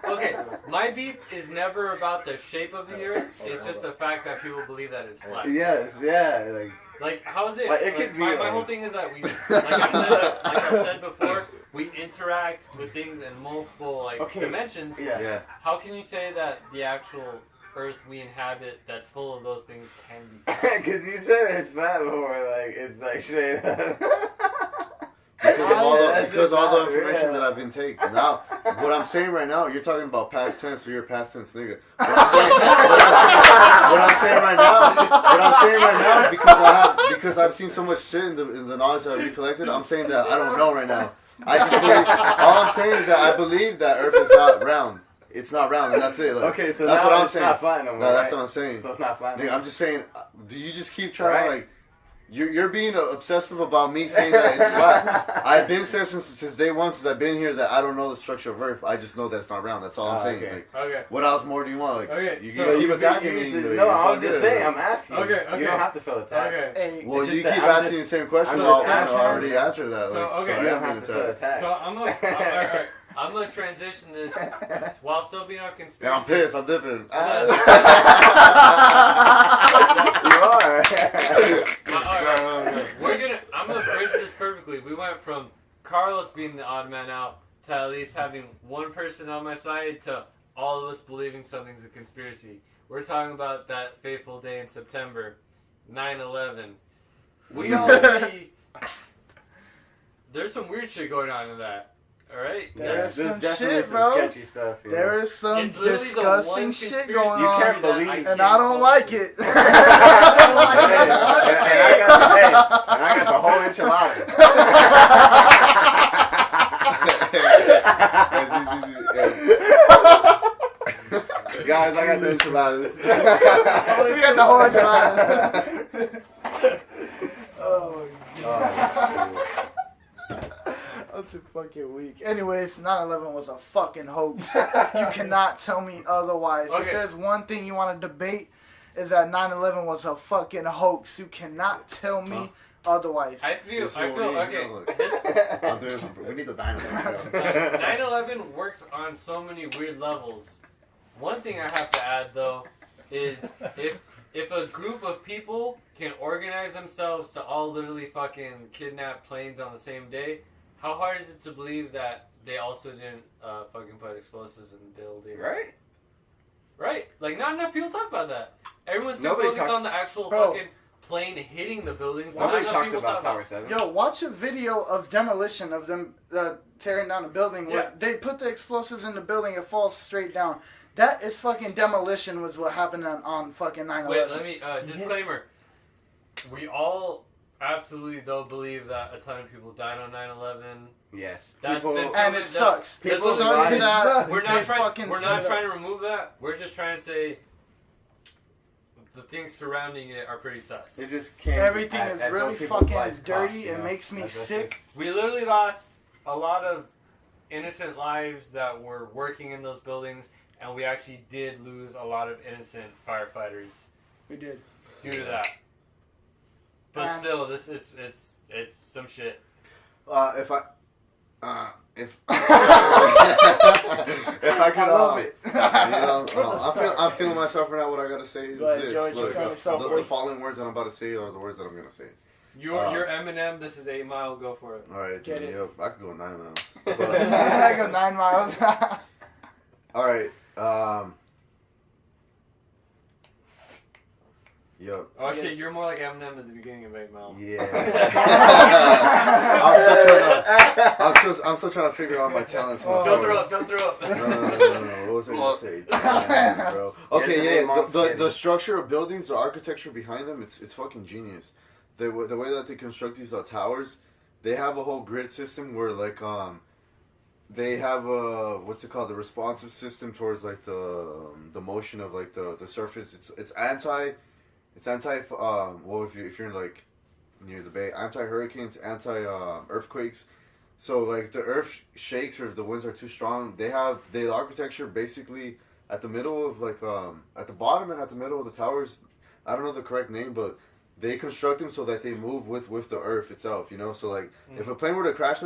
okay. My beef is never about the shape of the Earth. It's just the fact that people believe that it's flat. Yes, yeah. Like how is it? Like, it could be. My whole thing is that we, like I've said before, we interact with things in multiple dimensions. Yeah. How can you say that the actual Earth we inhabit that's full of those things can be flat? Because you said it's flat before, like, it's like straight up. Because all the information that I've been taking. Now, what I'm saying right now, you're talking about past tense, so you're a past tense nigga. What I'm saying right now, because I've seen so much shit in the knowledge that I've recollected, I'm saying that I don't know right now. I just believe, all I'm saying is that I believe that Earth is not round. It's not round, and that's it. Like, okay, so that's now what I'm it's saying. Not flat no more, no, that's what I'm saying. So it's not flat no more. I'm just saying, do you just keep trying to, like, you're being obsessive about me saying that it's flat. I've been saying since day one, since I've been here, that I don't know the structure of Earth. I just know that it's not round. That's all I'm saying. Okay. Like, what else more do you want? Like, okay, you attacking me. No, I'm just saying. I'm asking. Okay. You don't have to feel attacked. Okay. Hey, well, you keep asking the same question. I already answered that. So, okay. You don't have to feel attacked. So I'm gonna transition this while still being on conspiracy. Yeah, I'm pissed. I'm dipping. You are. I'm gonna bridge this perfectly. We went from Carlos being the odd man out to at least having one person on my side to all of us believing something's a conspiracy. We're talking about that fateful day in September, 9/11. We already there's some weird shit going on in that. All right. There's some definitely shit, some bro. sketchy stuff. You know? There is some disgusting shit going on. You can't believe, and I don't like it. And I got the whole enchiladas. Guys, I got the enchiladas. We got the whole enchiladas. Oh my god. I'm too fucking weak. Anyways, 9/11 was a fucking hoax. You cannot tell me otherwise. Okay. If there's one thing you want to debate, is that 9/11 was a fucking hoax. You cannot tell me otherwise. I feel okay. We need the dynamite. 9/11 works on so many weird levels. One thing I have to add though is if a group of people can organize themselves to all literally fucking kidnap planes on the same day, how hard is it to believe that they also didn't fucking put explosives in the building? Right? Right. Like, not enough people talk about that. Everyone's still focused on the actual fucking plane hitting the buildings. Nobody talks about Tower 7. Yo, watch a video of demolition of them tearing down a building. Where they put the explosives in the building, it falls straight down. That is fucking demolition was what happened on fucking 9/11. Wait, let me, disclaimer. We all absolutely, though, believe that a ton of people died on 9/11. Yes. That's been proven. And it sucks. We're not trying to remove that. We're just trying to say the things surrounding it are pretty sus. It just can't. Everything is at really those people's fucking lives dirty. cost, you It know? makes me That's sick. We literally lost a lot of innocent lives that were working in those buildings, and we actually did lose a lot of innocent firefighters We did. due to that. But And- still, this is it's some shit. If I could, I love it. I'm feeling myself right now. What I gotta say is Go ahead, this: George, you look, feel yourself, the boy. following words that I'm about to say are the words that I'm gonna say. You're Eminem. This is 8 Mile. Go for it. All right, Get it. yep, I could go 9 miles. I go 9 miles. All right, yep. Oh shit, you're more like Eminem at the beginning of 8 Mile. Yeah. I'm still trying to figure out my talents. And my Don't throw powers. up. Don't throw up. No. What was I gonna say? Damn, bro. Okay, yeah. The structure of buildings, the architecture behind them, it's fucking genius. The way that they construct these towers, they have a whole grid system where like they have a what's it called, the responsive system towards like the motion of like the surface. It's anti well if you're like near the bay, anti hurricanes, anti earthquakes. So like the earth shakes or if the winds are too strong, they have the architecture basically at the middle of like at the bottom and at the middle of the towers. I don't know the correct name, but they construct them so that they move with the earth itself. You know, so like if a plane were to crash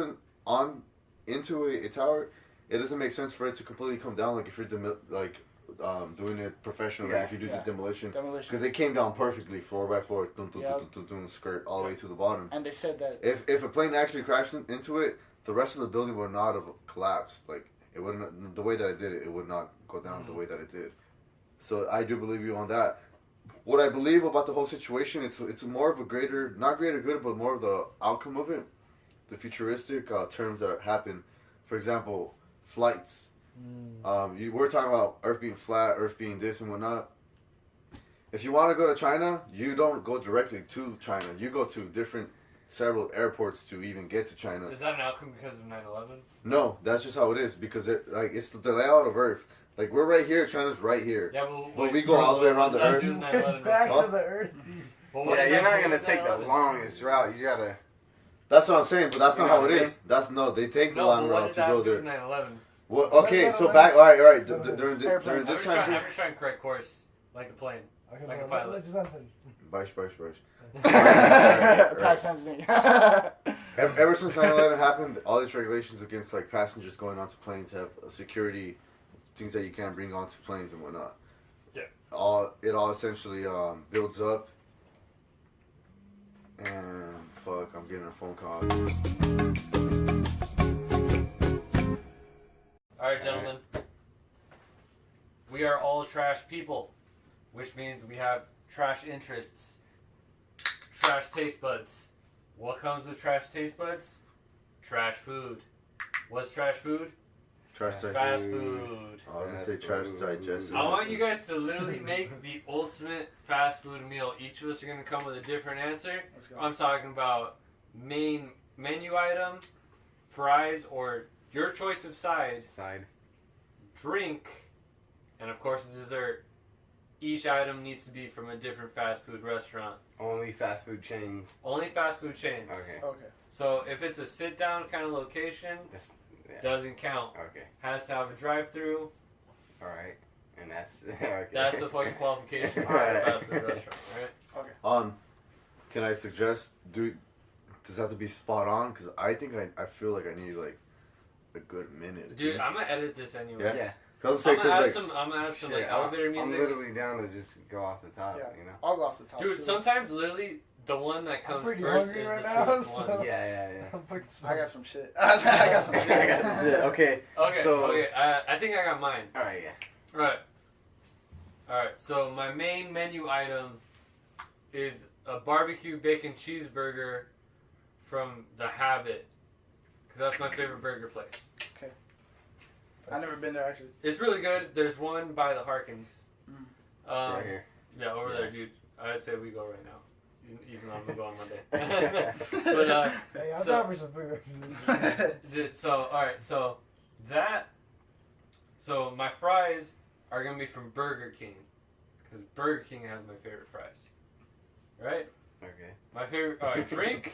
into a tower, it doesn't make sense for it to completely come down. Like if you're doing it professionally, like if you do the demolition, because it came down perfectly floor by floor, skirt all the way to the bottom. And they said that If a plane actually crashed into it, the rest of the building would not have collapsed. Like it wouldn't, the way that it did it, it would not go down the way that it did. So I do believe you on that. What I believe about the whole situation, it's more of a not greater good, but more of the outcome of it. The futuristic terms that happen. For example, flights. We're talking about Earth being flat, Earth being this and whatnot. If you want to go to China, you don't go directly to China. You go to several airports to even get to China. Is that an outcome because of 9/11? No, that's just how it is because it's the layout of Earth. Like we're right here, China's right here. Yeah, but we go all the way around the Earth. Back to the Earth. Yeah, you're not gonna take the longest route. You gotta. That's what I'm saying, but that's not how it is. They take the long route to go there. 9/11. Well, okay, so back. All right. During this I'm time. just trying to correct course like a plane, like a pilot. Bash. Pack sensing. Ever since 9/11 happened, all these regulations against like passengers going onto planes have security things that you can't bring onto planes and whatnot. Yeah. It all essentially builds up. And fuck, I'm getting a phone call. All right, gentlemen. We are all trash people, which means we have trash interests, trash taste buds. What comes with trash taste buds? Trash food. What's trash food? Fast food. I was gonna say trash digestive. I want you guys to literally make the ultimate fast food meal. Each of us are gonna come with a different answer. Let's go. I'm talking about main menu item, fries, or your choice of side, drink, and of course a dessert. Each item needs to be from a different fast food restaurant. Only fast food chains. Only fast food chains. Okay. So if it's a sit down kind of location, doesn't count. Okay. Has to have a drive through. Alright. And that's okay. That's the fucking qualification for a fast food restaurant, right? Okay. Can I suggest does it have to be spot on? Because I think I feel like I need like a good minute. Dude, I'm gonna edit this anyway. Yeah. I'm gonna add some like elevator music. I'm literally down to just go off the top, Yeah. you know? I'll go off the top. Dude, too. sometimes literally the one that comes pretty first hungry is right the now, truest so- one. Yeah. I got some shit. I got some shit. Okay. Okay, So- okay. I think I got mine. Alright, yeah. Alright, so my main menu item is a barbecue bacon cheeseburger from The Habit. Because that's my favorite burger place. I've never been there actually. It's really good. There's one by the Harkins. Right here. Yeah, over there, dude. I say we go right now. Even though I'm going to go on Monday. But, Hey, I'll so- drop her some food. alright, so my fries are going to be from Burger King. because Burger King has my favorite fries. Right? Okay. My favorite drink,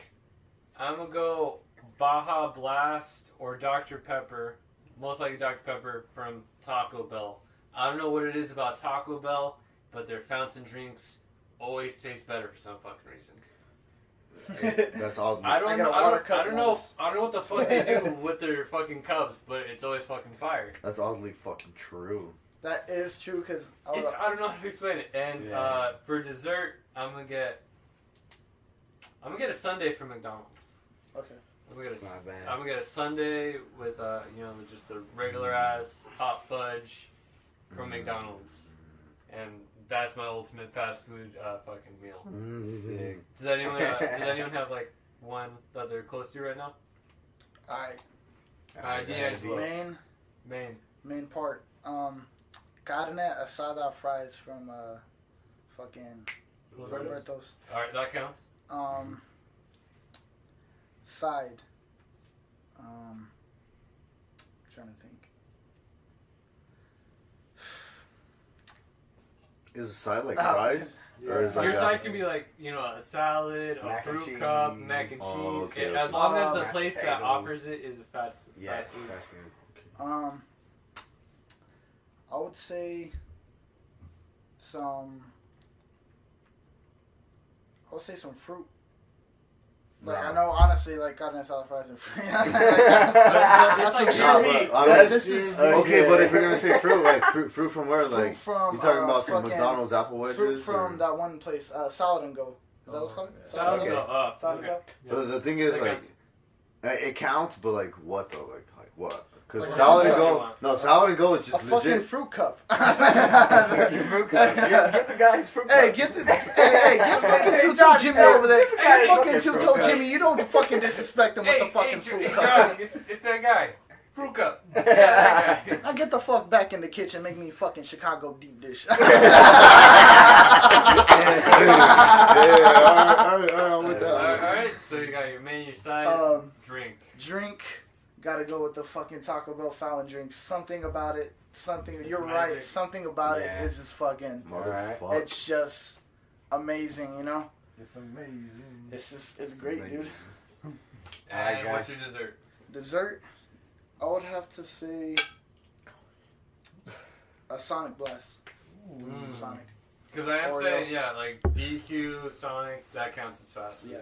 I'm going to go Baja Blast or Dr. Pepper. Most likely Dr. Pepper from Taco Bell. I don't know what it is about Taco Bell, but their fountain drinks always taste better for some fucking reason. That's all. I don't know what the fuck they do with their fucking cups, but it's always fucking fire. That's oddly fucking true. That is true because I don't know how to explain it. And for dessert, I'm gonna get a sundae from McDonald's. Okay. I'm gonna get a sundae with just the regular ass hot fudge from McDonald's, and that's my ultimate fast food fucking meal. Sick. Does anyone have like one that they're close to right now? Alright. D'Angelo. Main part. Carne asada fries from fucking Roberto's. Alright, that counts. Side. Trying to think. Is a side like fries? Yeah. Or is Your like side can be like, a salad, a Mac and fruit cheese. cup, mac and cheese. okay, As okay. long as the Mashed place that potatoes. offers it is a fast food. Fast food. I would say some fruit. Like, I know, honestly, like, carne asada fries and fruit. It's like That's your some meat. I mean, this is okay, but if you're gonna say fruit, like fruit from where? Like from, you talking about some fucking McDonald's apple wedges? fruit from or? that one place, Salad and Go. Is that what it's called? yeah. Salad Okay. go. Salad and Okay. Go. But the thing is, That like, counts. it counts, but like what though? Like what? Because Like salad and what do you go, want? no, salad and go is A just fucking legit. fruit cup. Fucking fruit cup. Get the guy's fruit cup. Hey, get fucking two-toe Jimmy over there. Get fucking two-toe Jimmy. You don't fucking disrespect him with the fucking fruit cup. Johnny, it's that guy. Fruit cup. Yeah, that guy. Now get the fuck back in the kitchen. Make me fucking Chicago deep dish. Yeah, all right, I'm with that. Alright, so you got your main, your side, drink. Drink. Gotta go with the fucking Taco Bell Fallon drink. Something about it. You're magic. right. Something about Yeah. it is just fucking. Motherfucker. It's just amazing, you know? It's amazing. It's great, amazing. dude. And what's your dessert? Dessert, I would have to say a Sonic Blast. Sonic. Because I am Oreo. saying, like DQ, Sonic, that counts as fast food. Yeah.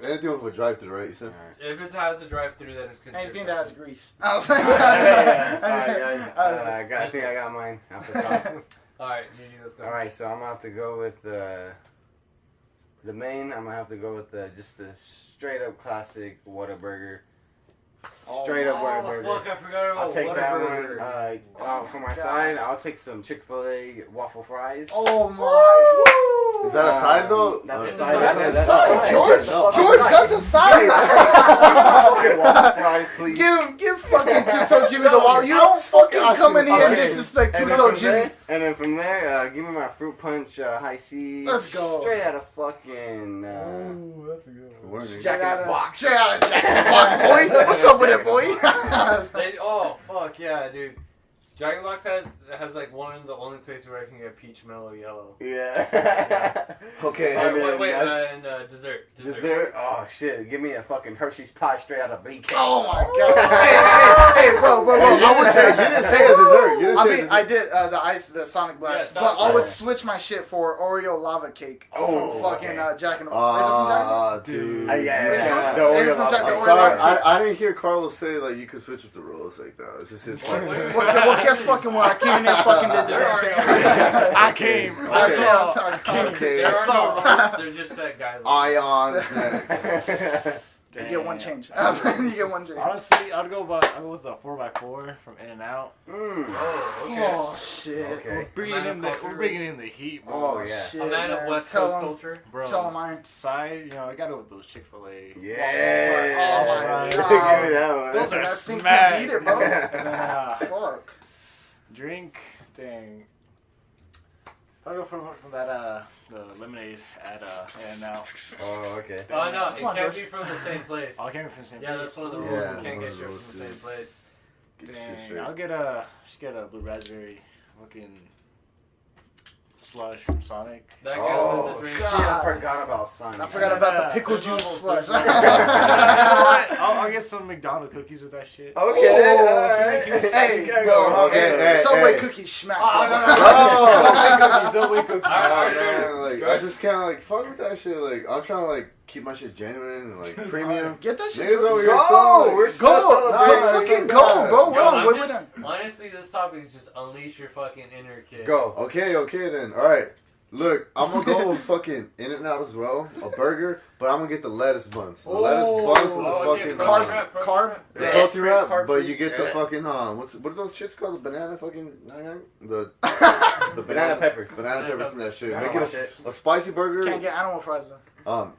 Anything with a drive-through, right? You said. If it has a drive-through, then it's considered Anything fast that has food. grease. I was like, I think I got mine. Off the top. Alright, Gigi, let's go. Alright, so I'm gonna have to go with the main. I'm gonna have to go with just the straight up classic Whataburger. Straight up Whataburger. Fuck, I forgot about I'll take that Whataburger. one. For my side, I'll take some Chick-fil-A waffle fries. oh my. Is that a side though? That's a That's side. a That's side, George. No, George, that's a side. Waffle fries, please. Give fucking Two-Toe Jimmy the waffle. You don't fucking come in here and Okay. disrespect And then Two-Toe from Jimmy. there- And then from there, give me my fruit punch high C. Let's go. Straight out of fucking That's a good one. Warning. Jack in the Box. Straight out of Jack in the Box, boy. What's up with it, boy? Fuck yeah, dude. Jack in the Box has like one of the only places where I can get peach mellow yellow. Yeah. Okay. And Alright, then wait, that's- and dessert. Dessert? Oh shit! Give me a fucking Hershey's pie straight out of BK. Oh my god. Hey, bro. I would say You didn't say a dessert. You didn't I say mean, dessert. I did the Sonic Blast, Yeah, but Sonic I would Blast. switch my shit for Oreo lava cake Oh, from fucking okay. Jack in the Box. Is it from Jack in the Box? Dude. Yeah. Yeah. The Yeah, Oreo from Jack lava. in I'm the sorry. Oreo. I didn't hear Carlos say like you could switch up the roles like that. It's just his fucking. Well, guess fucking what? I came in there fucking did the There are damn no thing. I came. I saw. Okay. There are no rules, they're just set guidelines. Aian next. You get one change. You get one change. Honestly, I'll go with the 4x4 from In-N-Out. Oh, okay. Oh shit. Okay. We're bringing in the heat, bro. Oh yeah. Shit, A man of man. West Tell Coast him- culture. Bro, Tell him I. side, I got it with those Chick-fil-A. Yeah. Oh my Give God. me that one. Those are That thing smack. can't beat it, bro. And then, Fuck. drink, dang. I'll go from that the lemonades at In-N-Out. Oh, okay. Oh no, it Come on, can't Josh. be from the same place. All came from the same Yeah, place. that's one of the Yeah, rules. one You can't of get the shit rules, from the same dude. place. Get shit Dang, straight. I'll get a blue raspberry fucking slush from Sonic. That counts as a Oh, drink. shit, I forgot about Sonic. I forgot about the pickle There's juice levels, slush. there's You know what? I'll get some McDonald's cookies with that shit. Okay, Oh, alright. Hey, Go. bro, Okay, hey, hey, Subway hey. cookies smack. Oh, Subway cookies. Oh, Alright, man, like I just can't like fuck with that shit. Like I'm trying to like keep my shit genuine and like premium. Get that shit. Niggas bro. over here Go! throwing, We're like, still Go, celebrating. fucking go, bro. We're Yo, on. I'm We're just- done. honestly, this topic is just unleash your fucking inner kid. Go. Okay then. All right. Look, I'm gonna go with fucking In-N-Out as well, a burger, but I'm gonna get the lettuce buns. The lettuce buns with the Oh, fucking yeah, carb. the Yeah. protein wrap, Carb but free. you get the Yeah. fucking what are those shits called? The banana fucking the Banana peppers. banana peppers and that shit. I Make don't it watch it. a spicy burger. Can't get animal fries though. I'm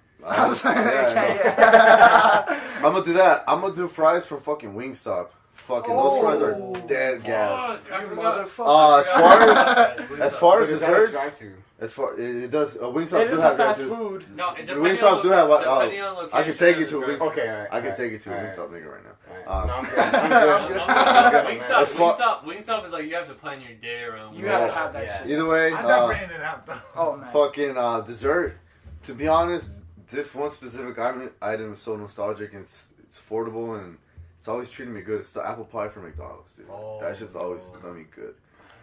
gonna do that. I'm gonna do fries from fucking Wingstop. Fucking those fries Oh. are dead gas. Fuck, I You forgot. motherfucker. As far as But is that a desserts, drive-thru? as far it does Wingstop It do is have a fast that too. food. No, it The depending Wingstops on do have depending on location. I can take you to a there's Wingstop. Okay, alright. I can take you to a Alright. Wingstop nigga right now. Alright. No, I'm good. I'm I'm good. good. I'm good. As far- Wingstop is like you have to plan your day around. You gotta Yeah. have that Yeah. shit. Either way, I never in and out though. Oh man. fucking dessert. To be honest, this one specific item is so nostalgic and it's affordable and it's always treating me good. It's the apple pie from McDonald's, dude. That shit's always done me good.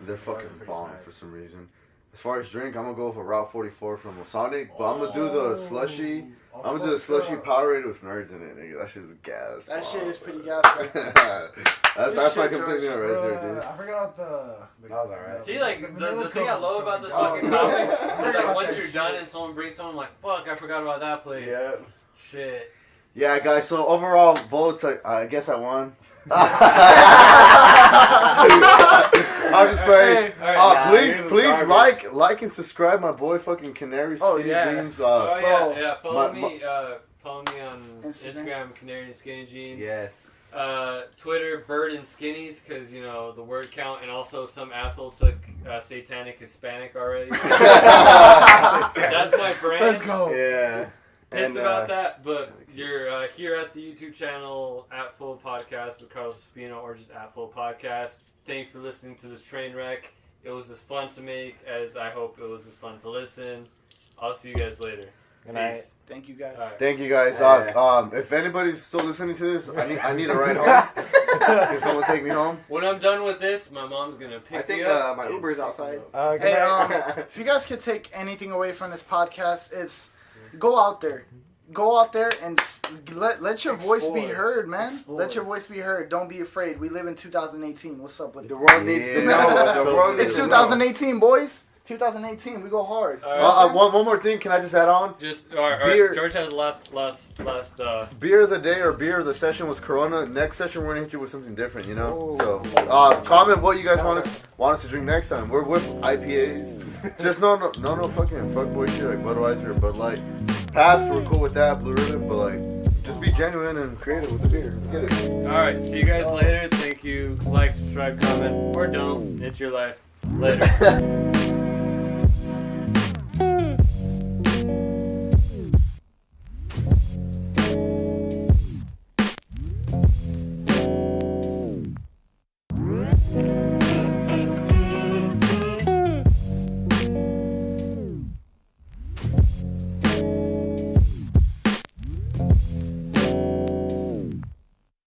They're fucking pretty bomb smart. for some reason. As far as drink, I'm gonna go for Route 44 from Sonic, but I'm gonna do the slushy. I'm gonna do the slushy Powerade with nerds in it, nigga. That shit's gas. That shit is pretty gas. That's my shit, complete George, right there, dude. I forgot about the. That was alright. See, like, the vanilla thing I Coke love from about this McDonald's. fucking topic is, I like, forgot once that you're shit. done and someone brings someone, I'm like, fuck, I forgot about that place. Yeah. Shit. Yeah, guys. So overall votes, I guess I won. I'm just saying. Alright, nah, Please garbage. like and subscribe my boy fucking Canary Oh, Skinny yeah. Jeans. Oh, yeah, Bro. yeah. Follow My- me. Follow me on Instagram. Instagram, Canary and Skinny Jeans. Yes. Twitter, Bird and Skinnies, because, you know, the word count, and also some asshole took Satanic Hispanic already. That's my brand. Let's go. Yeah. Pissed And, about that, but you're here at the YouTube channel, at Full Podcast with Carlos Espino, or just at Full Podcast. Thank you for listening to this train wreck. It was as fun to make as I hope it was as fun to listen. I'll see you guys later. Good night. Peace. Thank you guys. Alright. Thank you guys. Yeah. If anybody's still listening to this, I need a ride home. Can someone take me home? When I'm done with this, my mom's gonna pick I think me up. my Uber's outside. Hey, if you guys could take anything away from this podcast, it's go out there. Go out there and let your voice be Explore. heard, man. Explore. Let your voice be heard. Don't be afraid. We live in 2018. What's up with it? The world needs to Yeah. know. The world needs It's to know. 2018, boys. 2018. We go hard. Alright. One more thing. Can I just add on? Just Beer. George has last. Beer of the day or beer of the session was Corona. Next session we're gonna hit you with something different, you know. Oh. So comment what you guys want us to drink next time. We're with IPAs. Just no fucking fuckboy shit like Budweiser or Bud Light. Pabst, we're cool with that. Blue Ribbon, but like just be genuine and creative with the beer. Let's get it. All right. See you guys later. Thank you. Like, subscribe, comment, or don't. It's your life. Later.